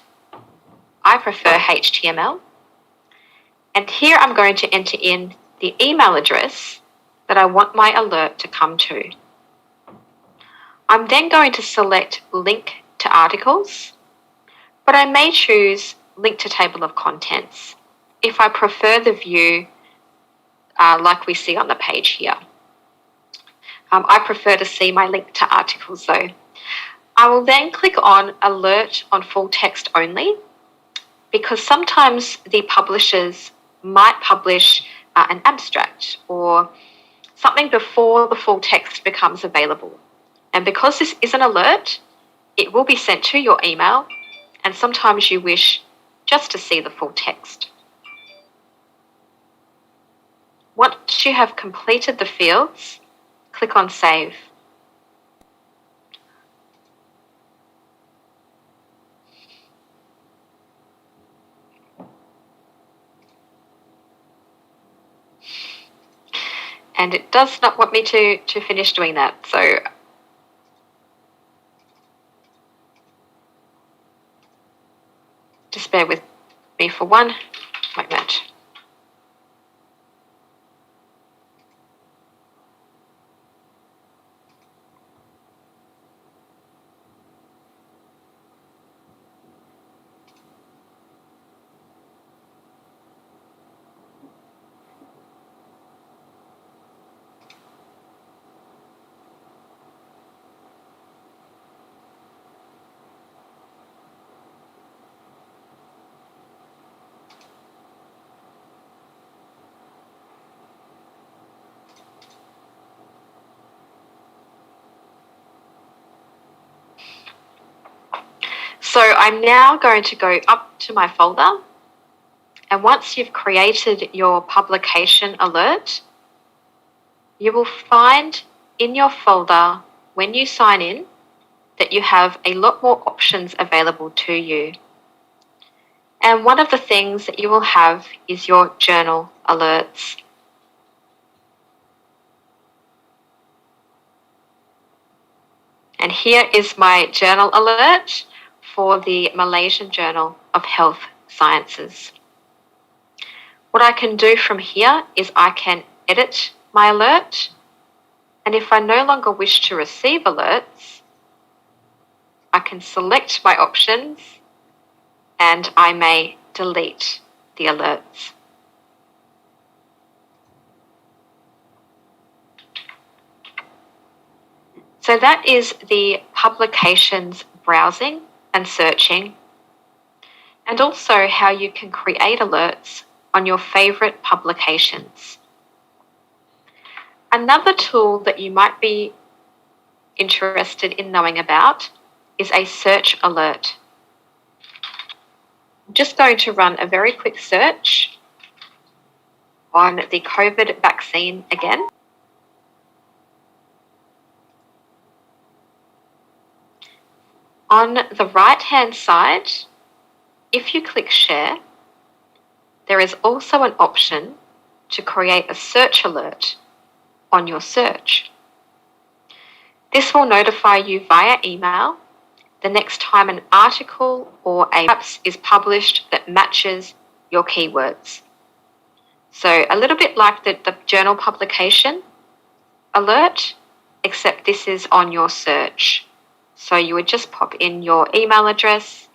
F: I prefer HTML. And here I'm going to enter in the email address that I want my alert to come to. I'm then going to select Link to Articles, but I may choose Link to Table of Contents if I prefer the view like we see on the page here. I prefer to see my link to articles though. I will then click on Alert on Full Text Only, because sometimes the publishers might publish an abstract or something before the full text becomes available. And because this is an alert, it will be sent to your email, and sometimes you wish just to see the full text. Once you have completed the fields, click on Save. And it does not want me to finish doing that, so just bear with me for one moment. So I'm now going to go up to my folder, and once you've created your publication alert, you will find in your folder when you sign in that you have a lot more options available to you. And one of the things that you will have is your journal alerts. And here is my journal alert for the Malaysian Journal of Health Sciences. What I can do from here is I can edit my alert, and if I no longer wish to receive alerts, I can select my options and I may delete the alerts. So that is the publications browsing and searching, and also how you can create alerts on your favorite publications. Another tool that you might be interested in knowing about is a search alert. I'm just going to run a very quick search on the COVID vaccine again. On the right-hand side, if you click Share, there is also an option to create a search alert on your search. This will notify you via email the next time an article or a apps is published that matches your keywords. So a little bit like the journal publication alert, except this is on your search. So you would just pop in your email address,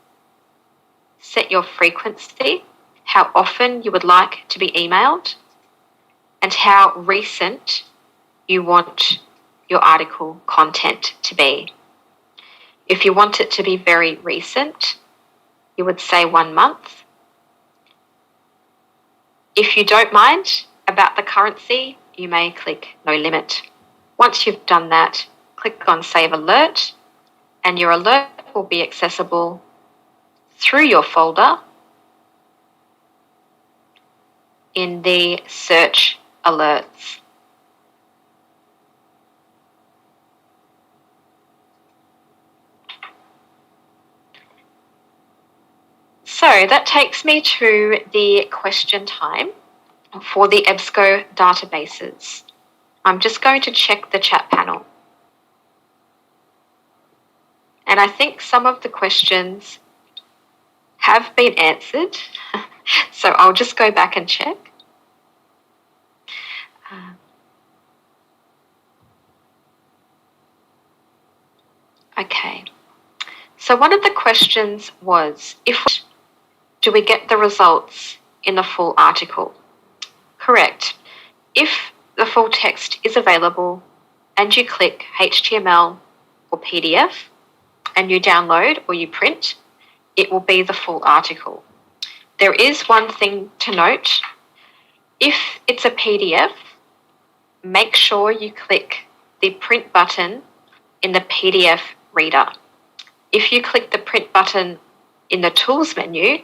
F: set your frequency, how often you would like to be emailed, and how recent you want your article content to be. If you want it to be very recent, you would say 1 month. If you don't mind about the currency, you may click no limit. Once you've done that, click on Save Alert, and your alert will be accessible through your folder in the Search Alerts. So that takes me to the question time for the Ebsco databases. I'm just going to check the chat panel. And I think some of the questions have been answered. So I'll just go back and check. Okay. So one of the questions was, do we get the results in the full article? Correct. If the full text is available and you click HTML or PDF and you download or you print, it will be the full article. There is one thing to note. If it's a PDF, make sure you click the print button in the PDF reader. If you click the print button in the Tools menu,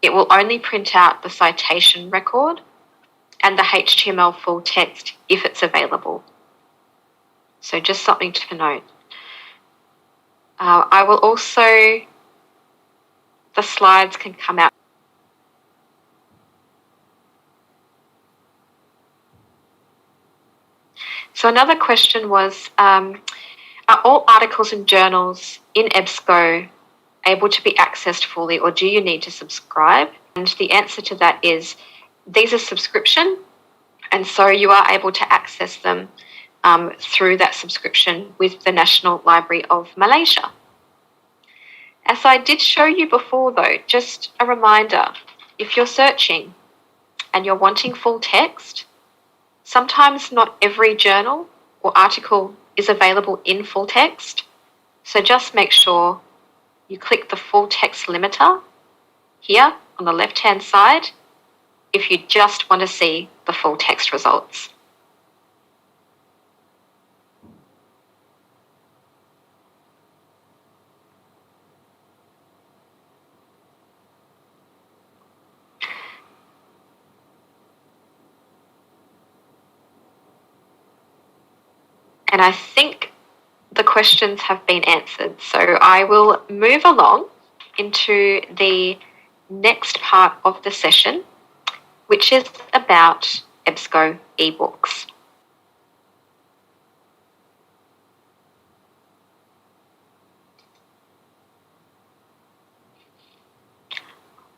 F: it will only print out the citation record and the HTML full text if it's available. So just something to note. I will also, the slides can come out. So another question was, are all articles and journals in Ebsco able to be accessed fully, or do you need to subscribe? And the answer to that is, these are subscription, and so you are able to access them through that subscription with the National Library of Malaysia. As I did show you before though, just a reminder, if you're searching and you're wanting full text, sometimes not every journal or article is available in full text, so just make sure you click the full text limiter here on the left-hand side if you just want to see the full text results. And I think the questions have been answered. So I will move along into the next part of the session, which is about Ebsco ebooks.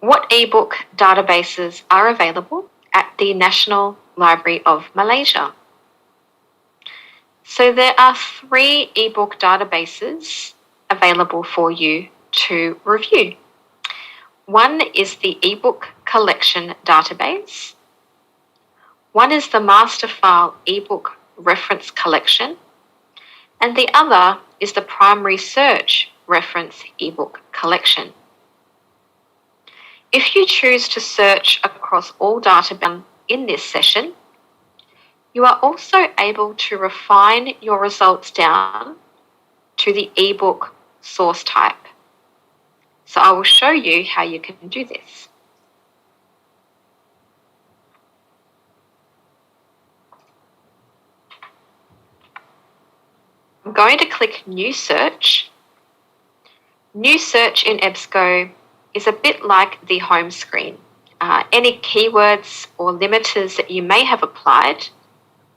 F: What ebook databases are available at the National Library of Malaysia? So there are 3 ebook databases available for you to review. One is the ebook collection database. One is the master file ebook reference collection. And the other is the primary search reference ebook collection. If you choose to search across all databases in this session, you are also able to refine your results down to the ebook source type. So I will show you how you can do this. I'm going to click New Search. New Search in Ebsco is a bit like the home screen. Any keywords or limiters that you may have applied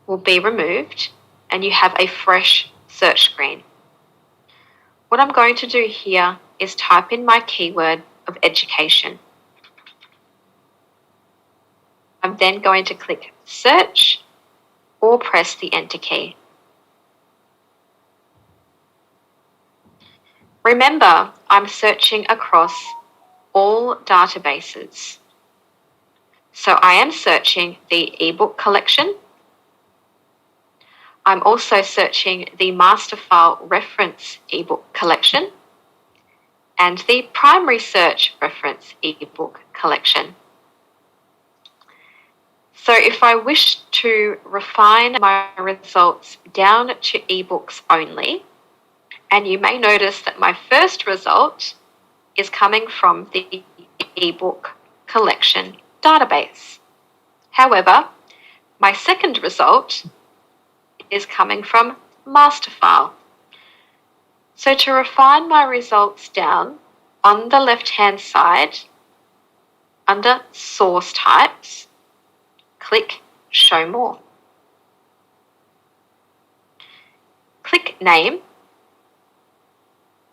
F: will be removed and you have a fresh search screen. What I'm going to do here is type in my keyword of education. I'm then going to click Search or press the Enter key. Remember, I'm searching across all databases. So I am searching the ebook collection. I'm also searching the master file reference ebook collection and the primary search reference ebook collection. So if I wish to refine my results down to ebooks only, and you may notice that my first result is coming from the ebook collection database. However, my second result is coming from master file. So to refine my results down, on the left-hand side, under source types, click Show More. Click Name,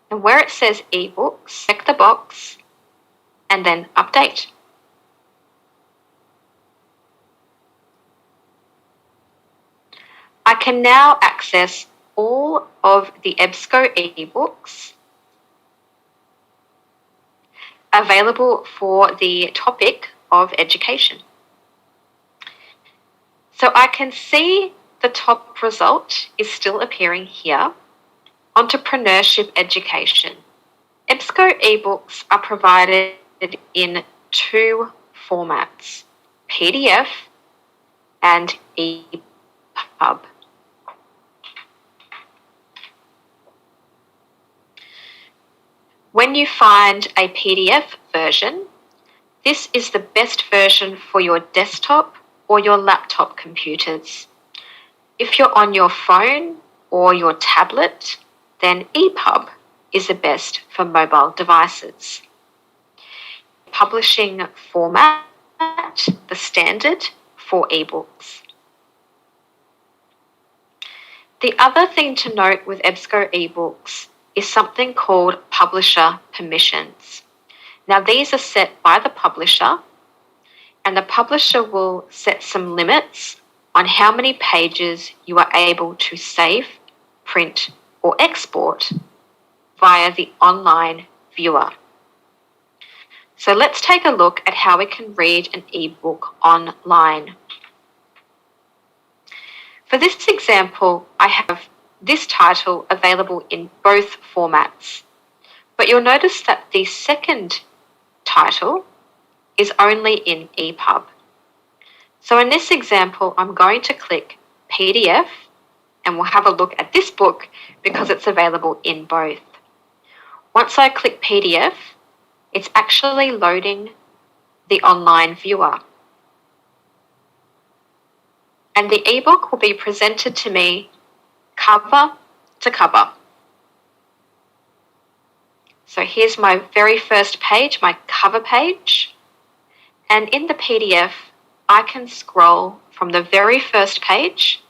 F: and where it says eBooks, check the box and then Update. I can now access all of the Ebsco ebooks available for the topic of education. So I can see the top result is still appearing here, Entrepreneurship Education. Ebsco ebooks are provided in two formats, PDF and EPUB. When you find a PDF version, this is the best version for your desktop or your laptop computers. If you're on your phone or your tablet, then EPUB is the best for mobile devices. Publishing format, the standard for ebooks. The other thing to note with Ebsco ebooks is something called publisher permissions. Now these are set by the publisher, and the publisher will set some limits on how many pages you are able to save, print, or export via the online viewer. So let's take a look at how we can read an ebook online. For this example, I have this title available in both formats, but you'll notice that the second title is only in EPUB. So in this example, I'm going to click PDF and we'll have a look at this book because it's available in both. Once I click PDF, it's actually loading the online viewer. And the ebook will be presented to me cover to cover. So here's my very first page, my cover page. And in the PDF, I can scroll from the very first page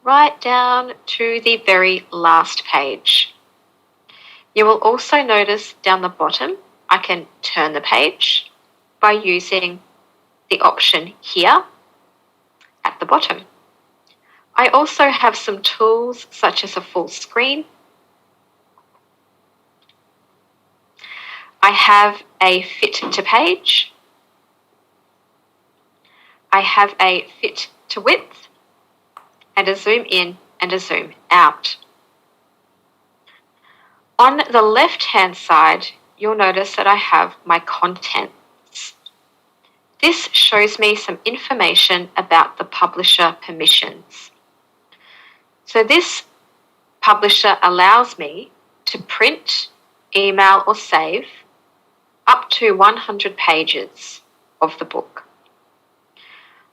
F: right down to the very last page. You will also notice down the bottom, I can turn the page by using the option here at the bottom. I also have some tools such as a full screen. I have a fit to page. I have a fit to width and a zoom in and a zoom out. On the left-hand side, you'll notice that I have my contents. This shows me some information about the publisher permissions. So this publisher allows me to print, email, or save up to 100 pages of the book.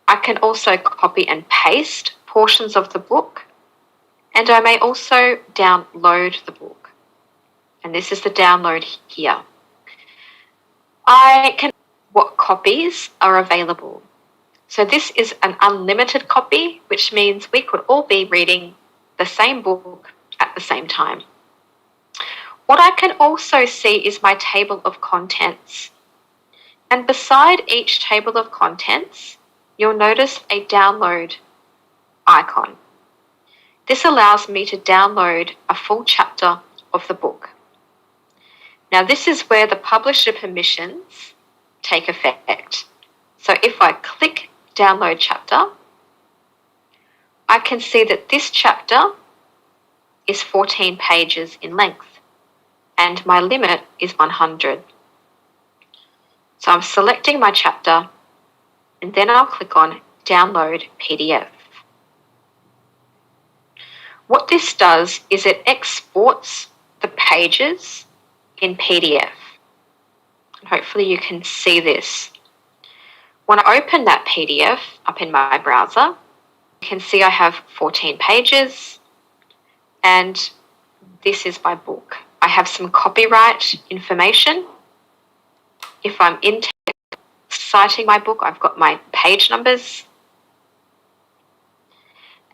F: I can also copy and paste portions of the book, and I may also download the book. And this is the download here. I can what copies are available. So this is an unlimited copy, which means we could all be reading the same book at the same time. What I can also see is my table of contents. And beside each table of contents, you'll notice a download icon. This allows me to download a full chapter of the book. Now this is where the publisher permissions take effect. So if I click Download Chapter, I can see that this chapter is 14 pages in length and my limit is 100. So I'm selecting my chapter and then I'll click on Download PDF. What this does is it exports the pages in PDF. Hopefully you can see this. When I open that PDF up in my browser, you can see I have 14 pages and this is my book. I have some copyright information. If I'm in text citing my book, I've got my page numbers.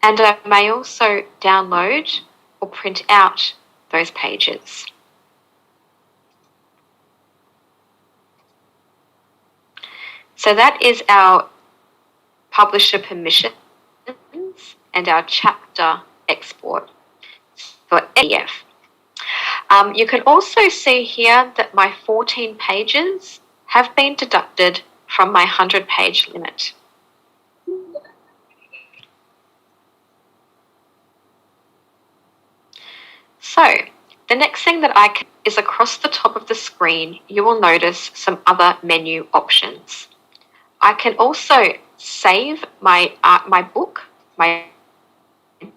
F: And I may also download or print out those pages. So that is our publisher permissions and our chapter export for PDF. You can also see here that my 14 pages have been deducted from my 100-page limit. So the next thing that I can is across the top of the screen, you will notice some other menu options. I can also save my book, my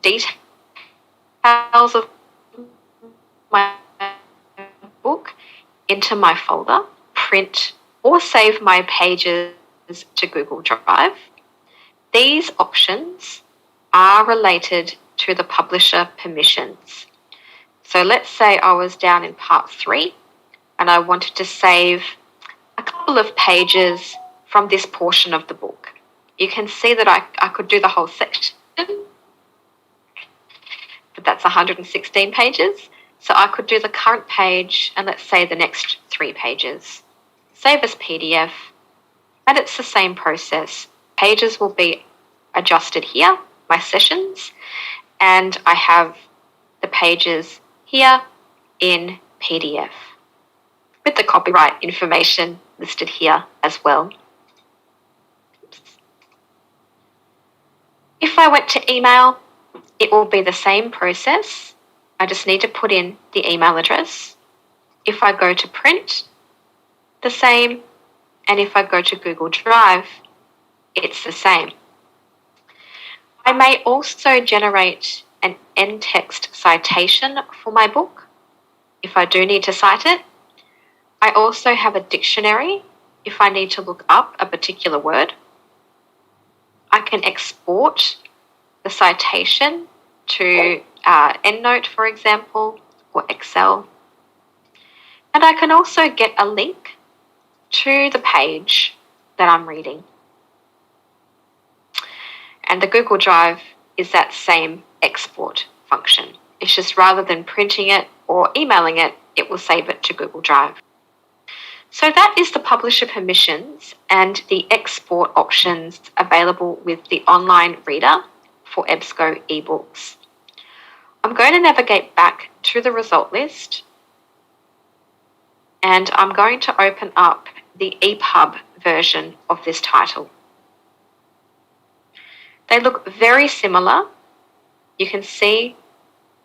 F: details of my book into my folder, print or save my pages to Google Drive. These options are related to the publisher permissions. So let's say I was down in part 3 and I wanted to save a couple of pages from this portion of the book. You can see that I could do the whole section, but that's 116 pages. So I could do the current page and let's say the next 3 pages. Save as PDF, and it's the same process. Pages will be adjusted here, my sessions, and I have the pages here in PDF with the copyright information listed here as well. If I went to email, it will be the same process. I just need to put in the email address. If I go to print, the same. And if I go to Google Drive, it's the same. I may also generate an in-text citation for my book if I do need to cite it. I also have a dictionary if I need to look up a particular word. I can export the citation to EndNote, for example, or Excel. And I can also get a link to the page that I'm reading. And the Google Drive is that same export function. It's just rather than printing it or emailing it, it will save it to Google Drive. So that is the publisher permissions and the export options available with the online reader for Ebsco ebooks. I'm going to navigate back to the result list and I'm going to open up the EPUB version of this title. They look very similar. You can see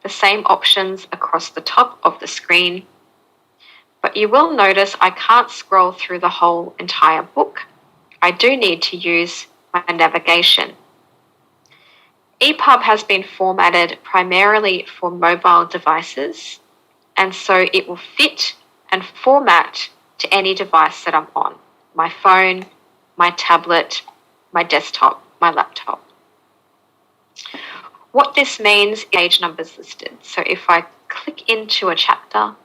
F: the same options across the top of the screen, but you will notice I can't scroll through the whole entire book. I do need to use my navigation. EPUB has been formatted primarily for mobile devices, and so it will fit and format to any device that I'm on. My phone, my tablet, my desktop, my laptop. What this means is page numbers listed. So if I click into a chapter,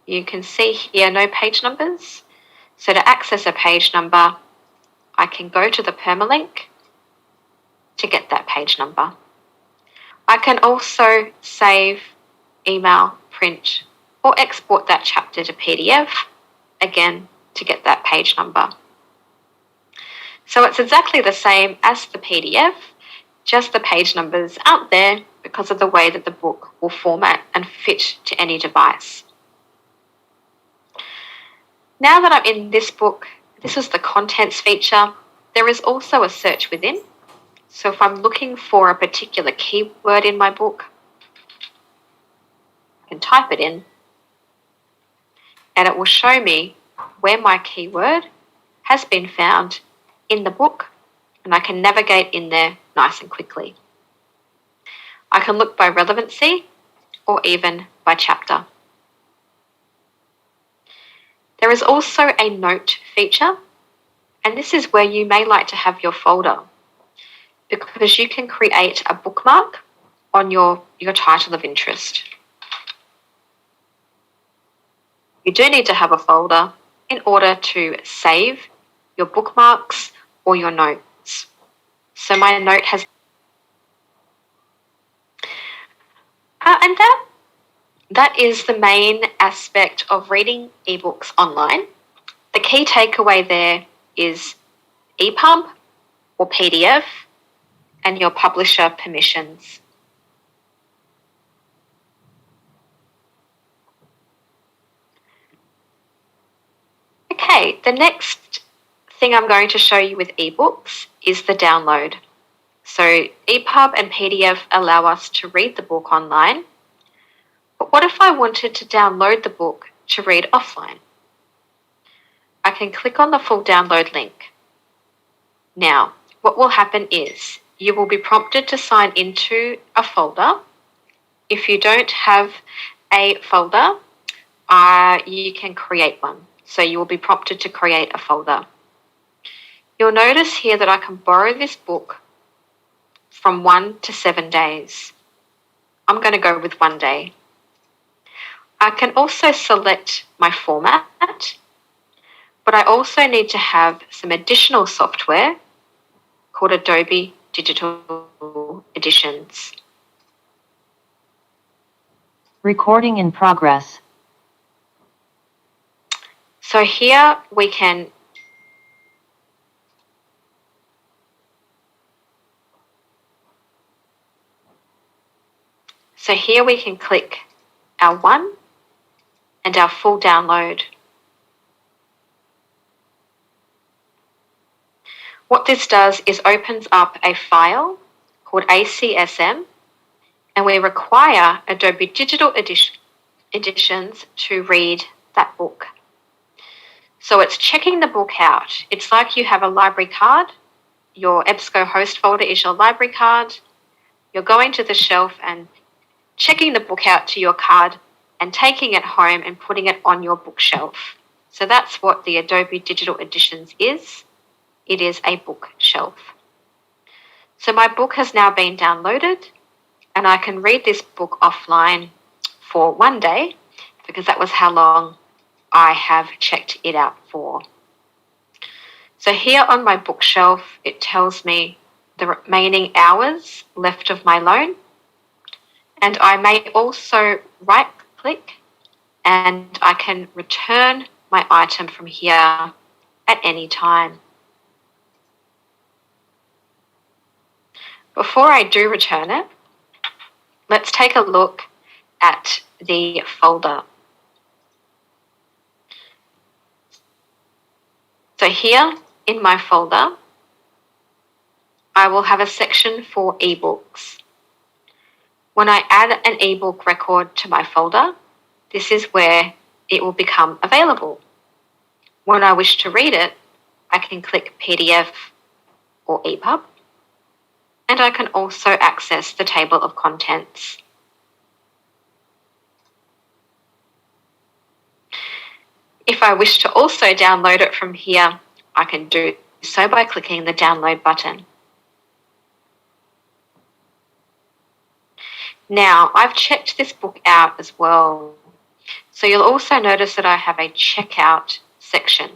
F: you can see here no page numbers. So to access a page number, I can go to the permalink to get that page number. I can also save, email, print, or export that chapter to PDF, again, to get that page number. So it's exactly the same as the PDF, just the page numbers aren't there because of the way that the book will format and fit to any device. Now that I'm in this book This is the contents feature. There is also a search within. So if I'm looking for a particular keyword in my book, I can type it in and it will show me where my keyword has been found in the book, and I can navigate in there nice and quickly. I can look by relevancy or even by chapter. There is also a note feature, and this is where you may like to have your folder, because you can create a bookmark on your title of interest. You do need to have a folder in order to save your bookmarks or your notes. So my note has... and that is the main aspect of reading ebooks online. The key takeaway there is EPUB or PDF and your publisher permissions. Okay, the next thing I'm going to show you with ebooks is the download. So EPUB and PDF allow us to read the book online. But what if I wanted to download the book to read offline? I can click on the full download link. Now, what will happen is you will be prompted to sign into a folder. If you don't have a folder, you can create one. So you will be prompted to create a folder. You'll notice here that I can borrow this book from 1 to 7 days. I'm going to go with 1 day. I can also select my format, but I also need to have some additional software called Adobe Digital Editions.
G: Recording in progress.
F: So here we can click our one and our full download. What this does is opens up a file called ACSM, and we require Adobe Digital Editions to read that book. So it's checking the book out. It's like you have a library card. Your Ebsco host folder is your library card. You're going to the shelf and checking the book out to your card and taking it home and putting it on your bookshelf. So that's what the Adobe Digital Editions is. It is a bookshelf. So my book has now been downloaded, and I can read this book offline for 1 day, because that was how long I have checked it out for. So here on my bookshelf, it tells me the remaining hours left of my loan, and I may also right-click and I can return my item from here at any time. Before I do return it, let's take a look at the folder. So here in my folder, I will have a section for ebooks. When I add an ebook record to my folder, this is where it will become available. When I wish to read it, I can click PDF or EPUB, and I can also access the table of contents. If I wish to also download it from here, I can do so by clicking the download button. Now, I've checked this book out as well. So you'll also notice that I have a checkout section.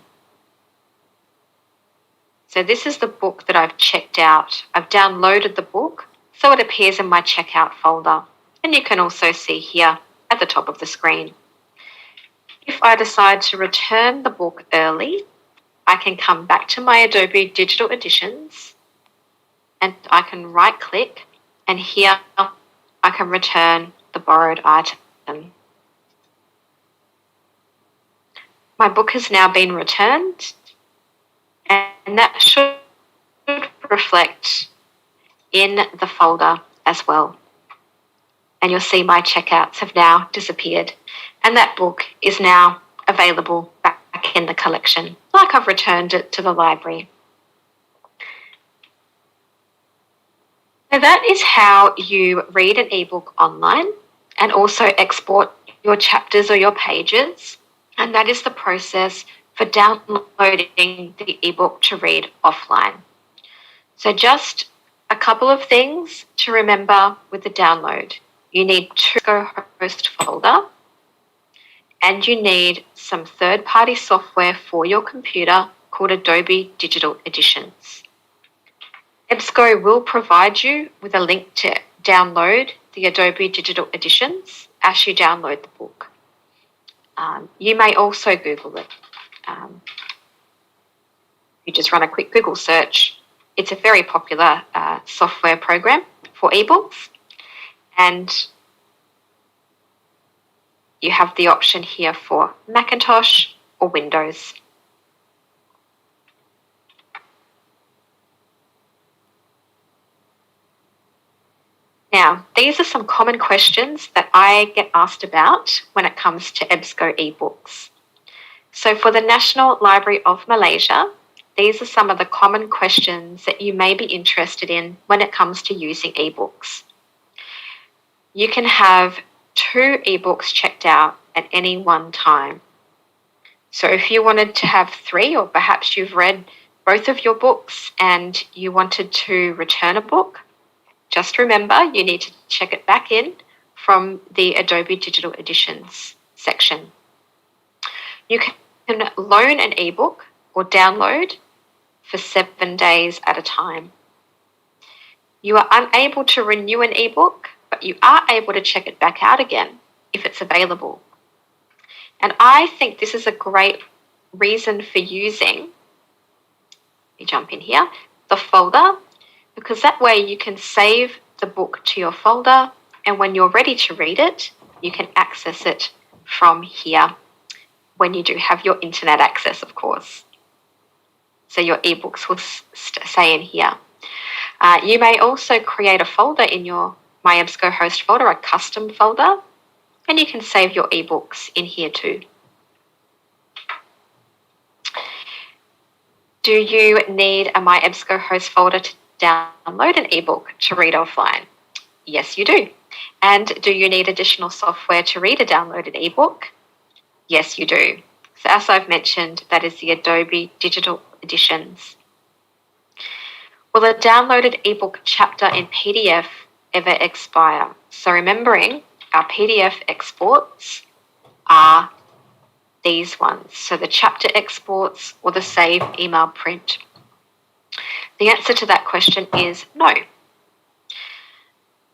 F: So this is the book that I've checked out. I've downloaded the book, so it appears in my checkout folder. And you can also see here at the top of the screen. If I decide to return the book early, I can come back to my Adobe Digital Editions and I can right-click, and here I can return the borrowed item. My book has now been returned, and that should reflect in the folder as well. And you'll see my checkouts have now disappeared, and that book is now available back in the collection, like I've returned it to the library. So that is how you read an ebook online and also export your chapters or your pages. And that is the process for downloading the ebook to read offline. So just a couple of things to remember with the download. You need to Ebsco host folder, and you need some third-party software for your computer called Adobe Digital Editions. Ebsco will provide you with a link to download the Adobe Digital Editions as you download the book. You may also Google it. You just run a quick Google search. It's a very popular software program for ebooks, and you have the option here for Macintosh or Windows. Now, these are some common questions that I get asked about when it comes to Ebsco ebooks. So for the National Library of Malaysia, these are some of the common questions that you may be interested in when it comes to using ebooks. You can have 2 ebooks checked out at any one time. So if you wanted to have 3, or perhaps you've read both of your books and you wanted to return a book, just remember you need to check it back in from the Adobe Digital Editions section. You can loan an ebook or download for 7 days at a time. You are unable to renew an ebook, but you are able to check it back out again if it's available. And I think this is a great reason for using, let me jump in here, the folder, because that way you can save the book to your folder, and when you're ready to read it, you can access it from here when you do have your internet access, of course. So your ebooks will stay in here. You may also create a folder in your My Ebsco host folder, a custom folder, and you can save your ebooks in here too. Do you need a My Ebsco host folder to download an ebook to read offline? Yes, you do. And do you need additional software to read a downloaded ebook? Yes, you do. So as I've mentioned, that is the Adobe Digital Editions. Will a downloaded ebook chapter in PDF ever expire? So remembering, our PDF exports are these ones. So the chapter exports or the save email print. The answer to that question is no.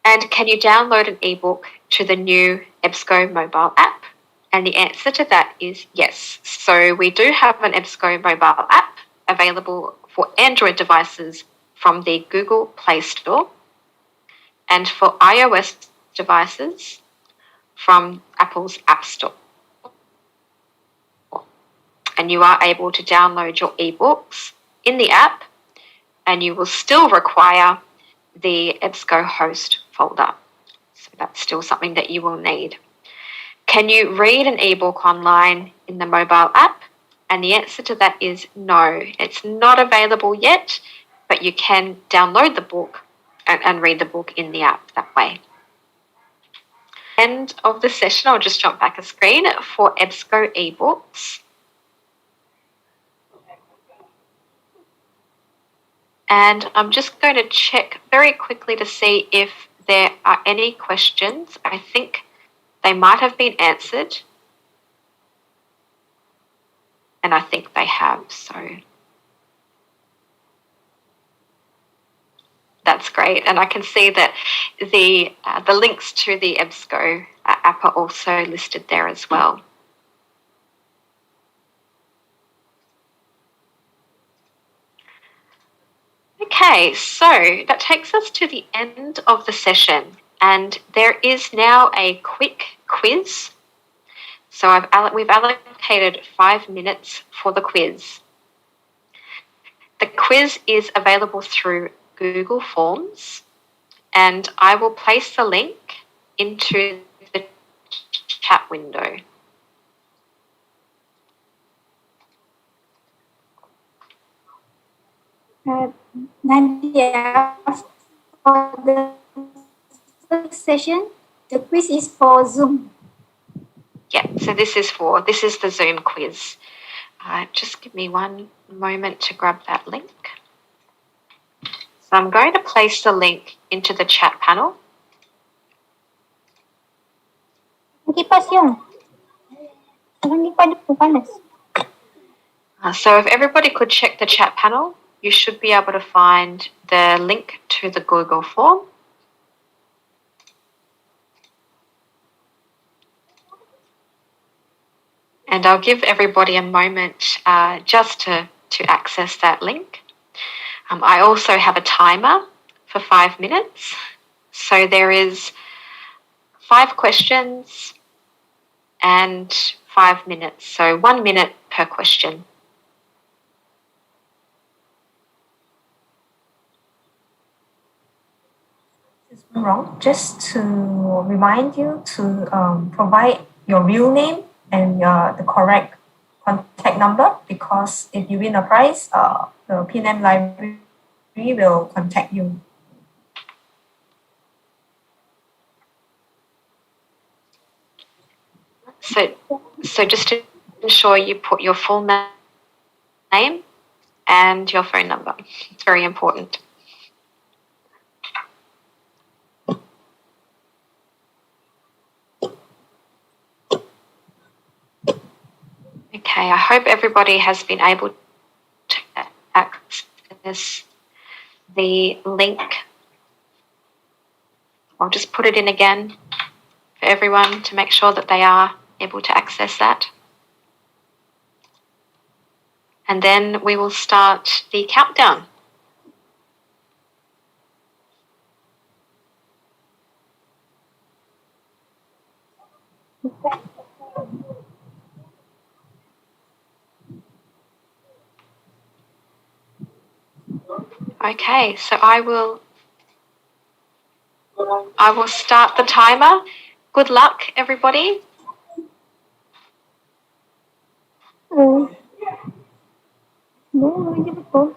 F: And can you download an ebook to the new Ebsco Mobile App? And the answer to that is yes. So we do have an Ebsco Mobile App available for Android devices from the Google Play Store, and for iOS devices from Apple's App Store. And you are able to download your ebooks in the app, and you will still require the Ebsco host folder. So that's still something that you will need. Can you read an ebook online in the mobile app? And the answer to that is no. It's not available yet, but you can download the book and read the book in the app that way. End of the session, I'll just jump back a screen for Ebsco ebooks. And I'm just going to check very quickly to see if there are any questions. I think they might have been answered. And I think they have, so that's great. And I can see that the links to the Ebsco app are also listed there as well. Okay, so that takes us to the end of the session, and there is now a quick quiz. So we've allocated 5 minutes for the quiz. The quiz is available through Google Forms, and I will place the link into the chat window.
E: Nadia, for the first session, the quiz is for Zoom.
F: Yeah, so this is the Zoom quiz. Just give me one moment to grab that link. So I'm going to place the link into the chat panel.
E: Kipas yung. Jangan kipas depan panas.
F: So if everybody could check the chat panel, you should be able to find the link to the Google form. And I'll give everybody a moment just to access that link. I also have a timer for 5 minutes. So there is 5 questions and 5 minutes. So 1 minute per question.
H: Wrong. Just to remind you to provide your real name and the correct contact number, because if you win a prize, the PNM library will contact you.
F: So just to ensure you put your full name and your phone number. It's very important. Okay, I hope everybody has been able to access the link. I'll just put it in again for everyone to make sure that they are able to access that. And then we will start the countdown. Okay, so I will start the timer. Good luck, everybody.
E: No, hindi betul.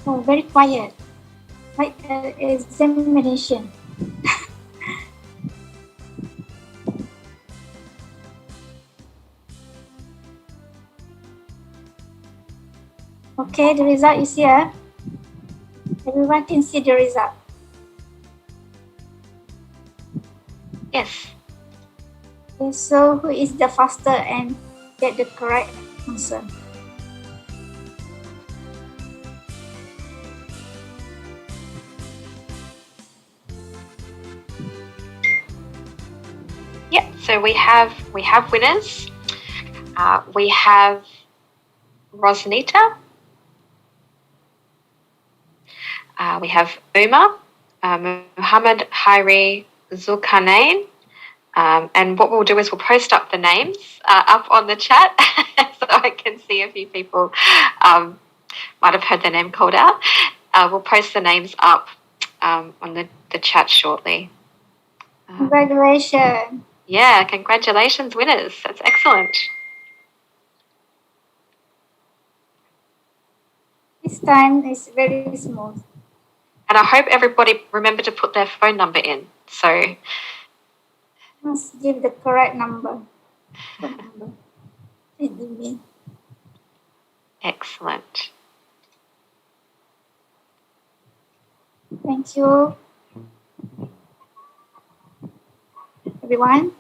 E: Oh, very quiet. Like examination. Okay, the result is here. Everyone can see the result.
F: Yes.
E: Okay, so who is the faster and get the correct answer?
F: Yep. So we have winners. We have Rosnita. We have Uma, Muhammad Hairi Zulkarnain. And what we'll do is we'll post up the names up on the chat so I can see a few people might have heard their name called out. We'll post the names up on the chat shortly.
E: Congratulations.
F: Yeah, congratulations, winners. That's excellent.
E: This time is very smooth.
F: And I hope everybody remember to put their phone number in. So
E: Must give the correct number. Phone number. And email.
F: excellent.
E: Thank you, everyone.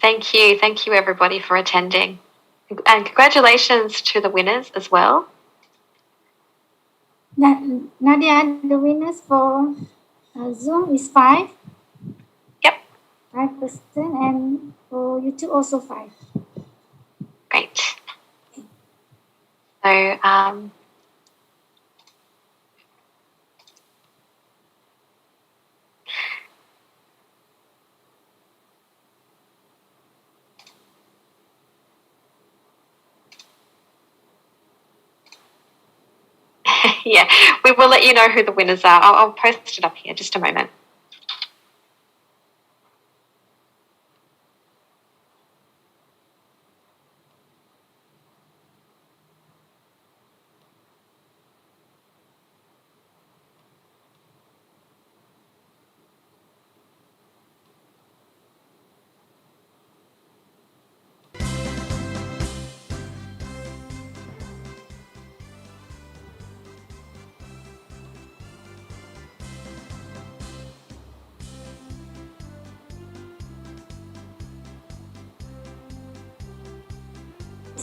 F: Thank you everybody for attending. And congratulations to the winners as well.
E: Nadia, the winners for Zoom is 5.
F: Yep.
E: 5%, and for YouTube also 5.
F: Great. So yeah, we will let you know who the winners are. I'll post it up here, just a moment.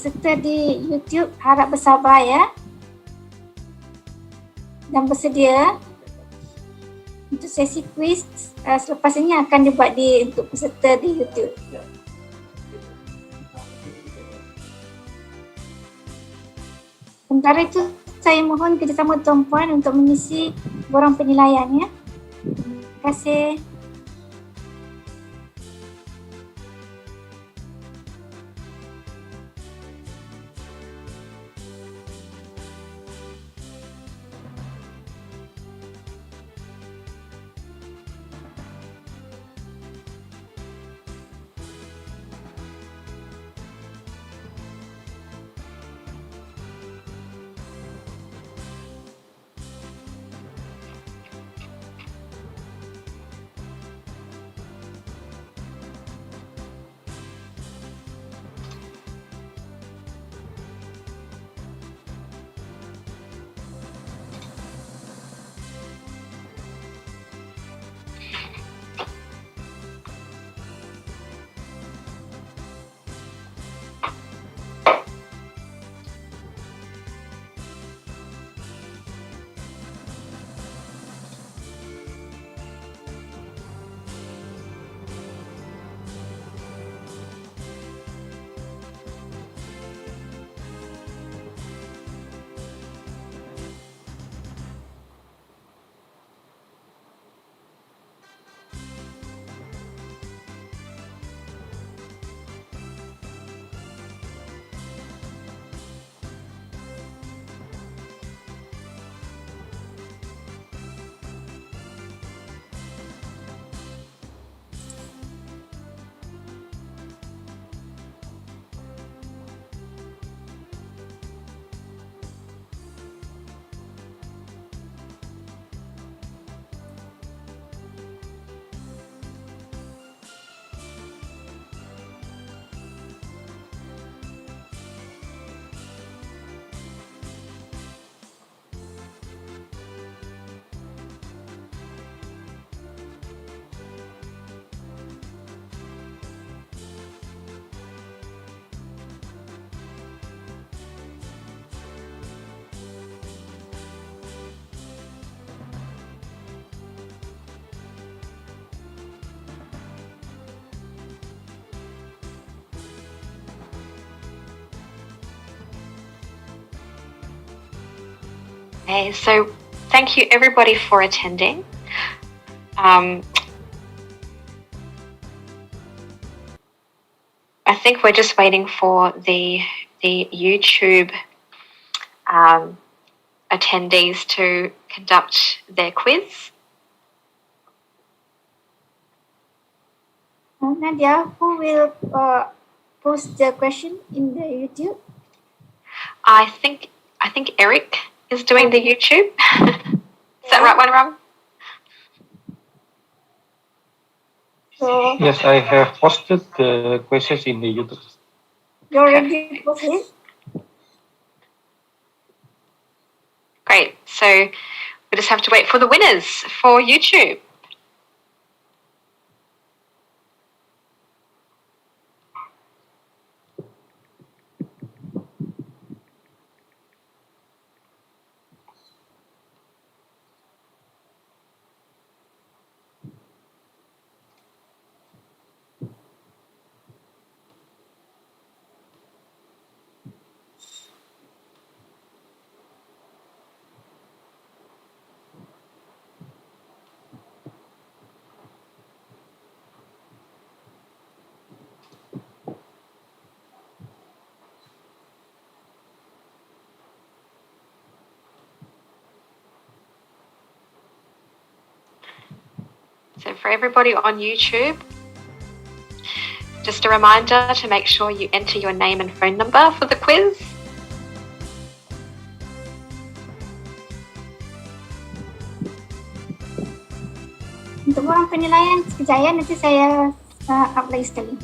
E: peserta di YouTube harap bersabar ya dan bersedia untuk sesi kuis selepas ini akan dibuat untuk peserta di YouTube. Sementara itu saya mohon kerjasama tuan-puan untuk mengisi borang penilaian ya. Terima kasih.
F: Okay, so thank you everybody for attending. I think we're just waiting for the YouTube attendees to conduct their quiz.
E: Nadia, who will post the question in the YouTube?
F: I think Eric is doing the YouTube. Is that right, Wanram?
E: So
I: Yes, I have posted the questions in the YouTube.
E: you already posted?
F: Great. So we just have to wait for the winners for YouTube. So for everybody on YouTube, just a reminder to make sure you enter your name and phone number for the quiz.
E: Untuk borang penilaian sekejap ya, nanti saya up lagi sekali.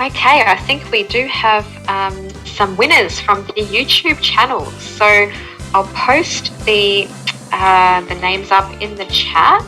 F: Okay, I think we do have some winners from the YouTube channel. So I'll post the names up in the chat.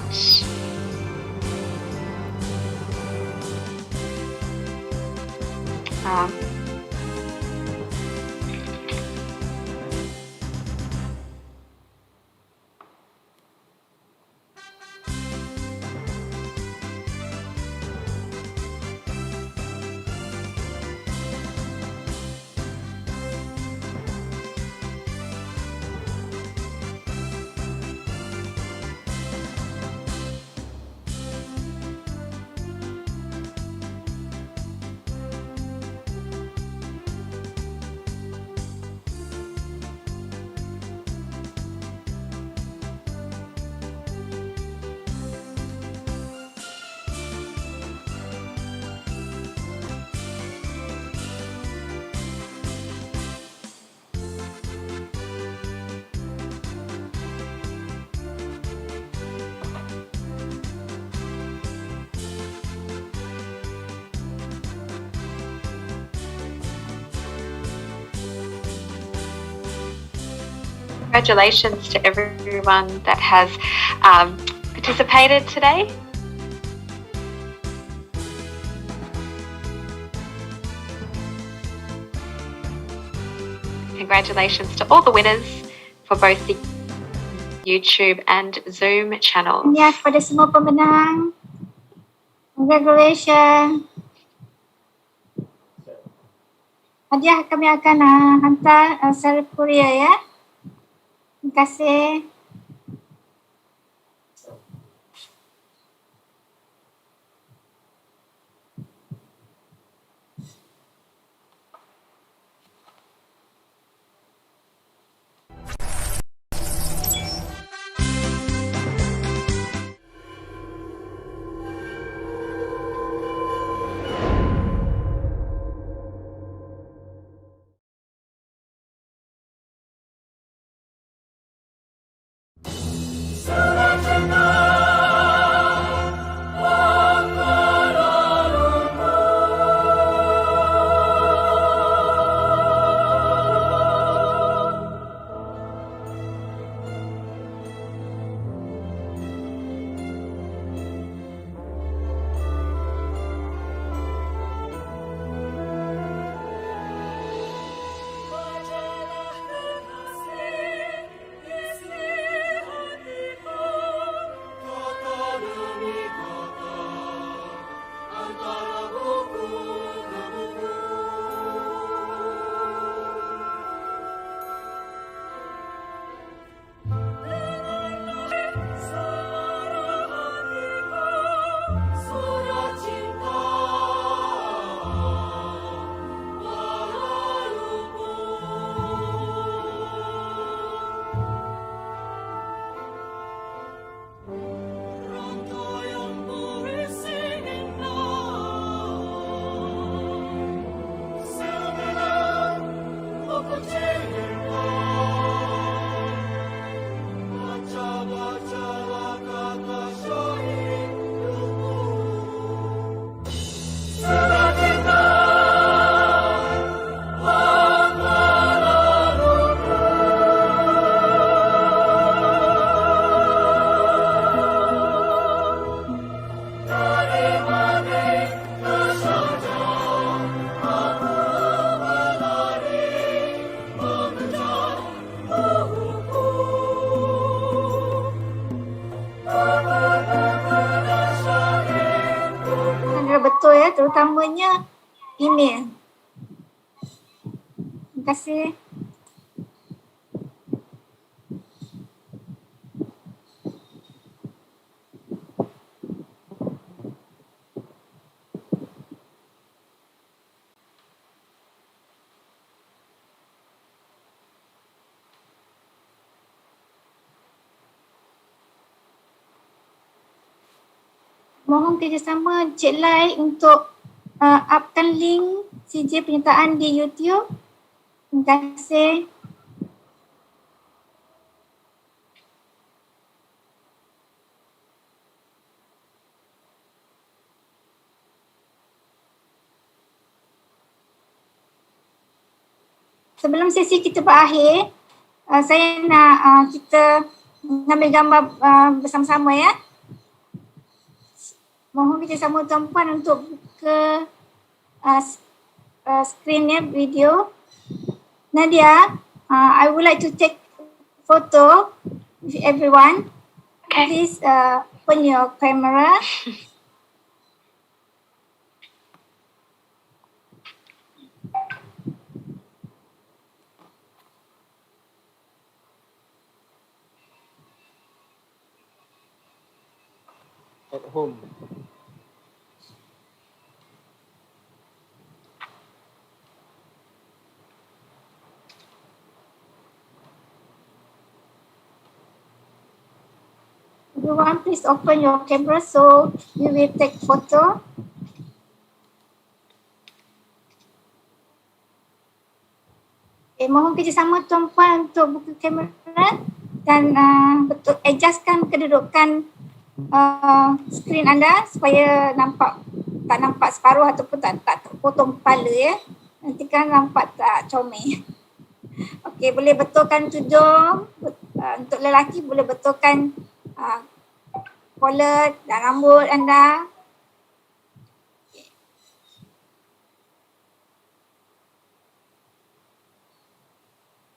F: Congratulations to everyone that has participated today. Congratulations to all the winners for both the YouTube and Zoom channels.
E: Ya, kepada semua pemenang. Congratulations. Hadiah kami akan hantar secara courier ya. Terima kasih. Betul ya, terutamanya email. Terima kasih. Mohon kerjasama Cik Lai untuk upkan link CJ penyertaan di YouTube. Terima kasih. sebelum sesi kita berakhir, saya nak kita mengambil gambar bersama-sama ya. Mohon kerjasama tuan-puan untuk buka skrinnya, video. Nadia, I would like to take photo with everyone.
F: Okay.
E: Please open your camera.
I: At home.
E: Everyone, please open your camera so you will take photo. Okay, mohon kerjasama tuan-puan untuk buka kamera dan betul adjustkan kedudukan skrin anda supaya tak nampak separuh ataupun tak potong kepala ya. Nanti kan nampak tak comel. Okey, boleh betulkan tudung. Untuk lelaki boleh betulkan collar dan rambut anda.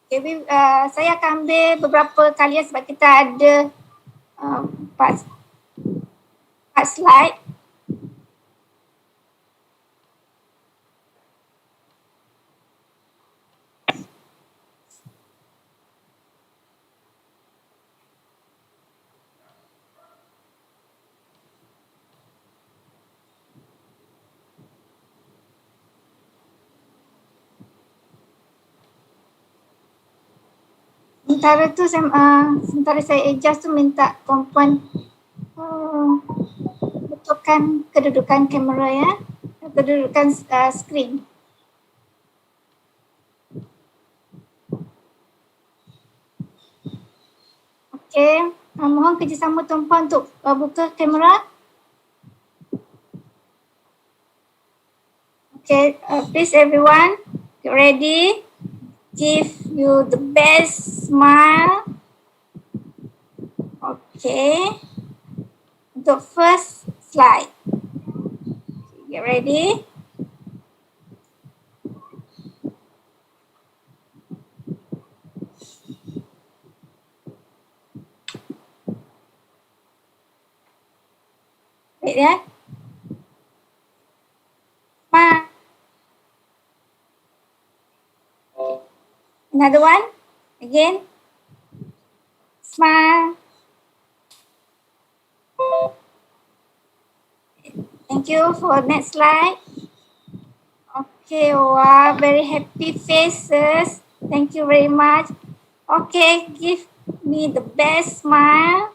E: Okay, saya akan ambil beberapa kalian sebab kita ada 4 slide. Sementara saya adjust tu minta tuan-puan betulkan kedudukan kamera ya, kedudukan skrin. Okey, mohon kerjasama tuan-puan untuk buka kamera. Okay, please everyone, get ready. Give you the best smile. Okay. Untuk first slide. Get ready. Wait ya. Smile. Another one. Again. Smile. Thank you for next slide. Okay, wow, very happy faces. Thank you very much. Okay, give me the best smile.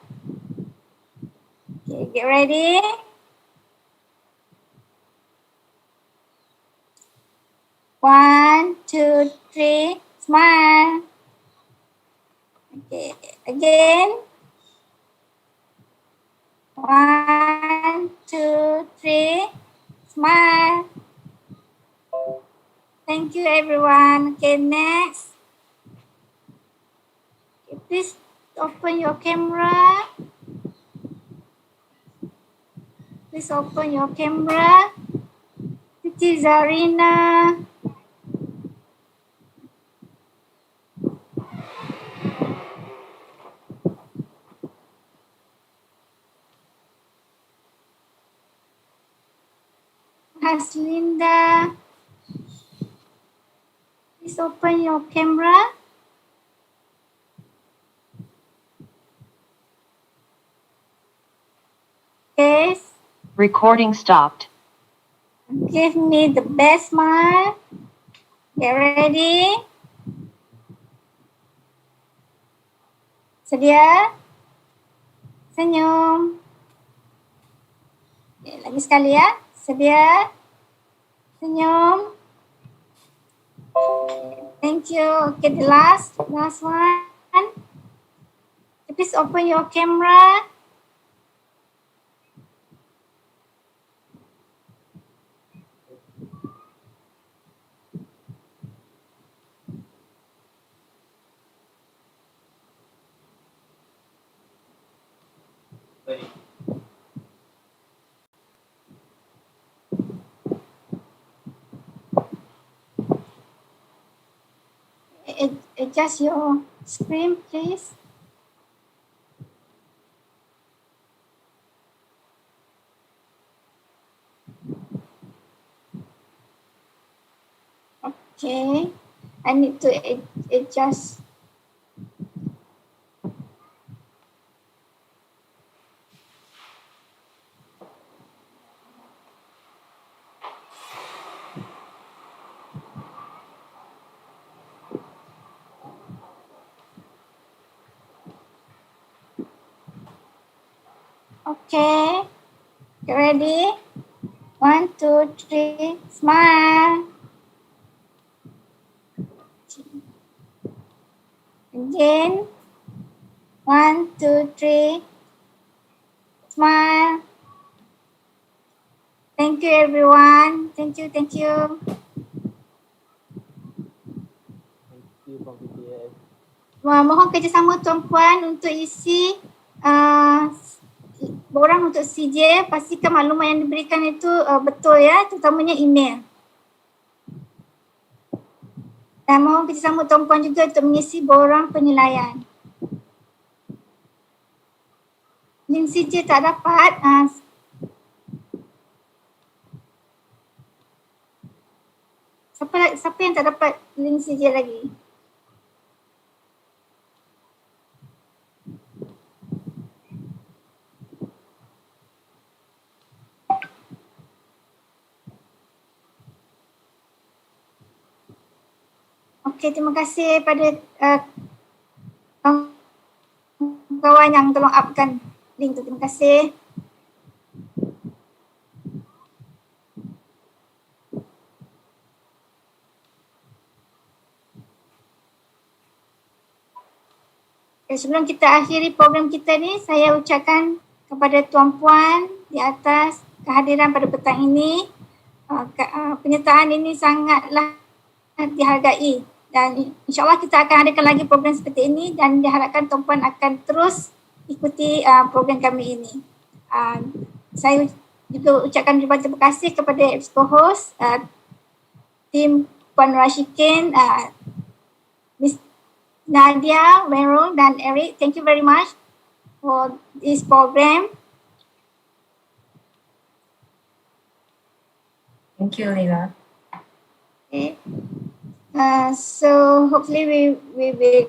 E: Okay, get ready. One, two, three. Smile. Okay, again. One, two, three. Smile. Thank you, everyone. Okay, next. Okay, please open your camera. Please open your camera. This is Zarina. Linda, please open your camera. Okay.
G: Recording stopped.
E: Give me the best smile. Get ready. Sedia? Senyum. Okay, lagi sekali ya. Sedia? Senyum. Thank you. Okay, the last one. Please open your camera. Adjust your screen, please. Okay, I need to adjust. Okay, get ready? 1, 2, 3, smile. Again. 1, 2, 3, smile. Thank you everyone. Thank you, thank you. Mohon kerjasama tuan-puan untuk isi borang untuk CJ. Pastikan maklumat yang diberikan itu betul ya, terutamanya email. Dan mohon kerjasama tuan-puan juga untuk mengisi borang penilaian. Link CJ tak dapat. Siapa yang tak dapat link CJ lagi? Okey, terima kasih pada kawan yang tolong upkan link tu. Terima kasih. Okay, sebelum kita akhiri program kita ni, saya ucapkan kepada tuan-puan di atas kehadiran pada petang ini. Penyertaan ini sangatlah dihargai. Dan insyaAllah kita akan adakan lagi program seperti ini dan diharapkan tuan-puan akan terus ikuti program kami ini. Saya juga ucapkan terima kasih kepada Ebsco Host, tim Puan Rashikin, Miss Nadia, Wenro dan Eric. Thank you very much for this program.
H: Thank you, Lila.
E: Okay. So hopefully we will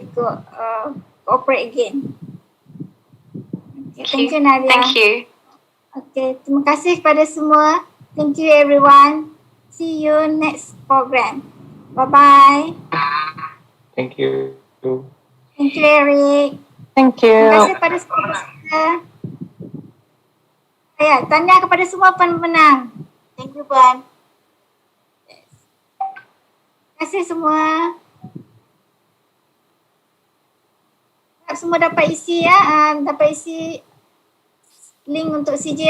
E: cooperate again. Okay, thank you, Nadia.
F: Thank you.
E: Okay, terima kasih kepada semua. Thank you everyone. See you next program. Bye-bye.
I: Thank you.
E: Thank you, Eric.
G: Thank
E: Terima
G: you.
E: kasih kepada semua. Ya, tanya kepada semua pemenang. Thank you, Puan. Terima kasih semua. Harap semua dapat isi ya, dapat isi link untuk CJ.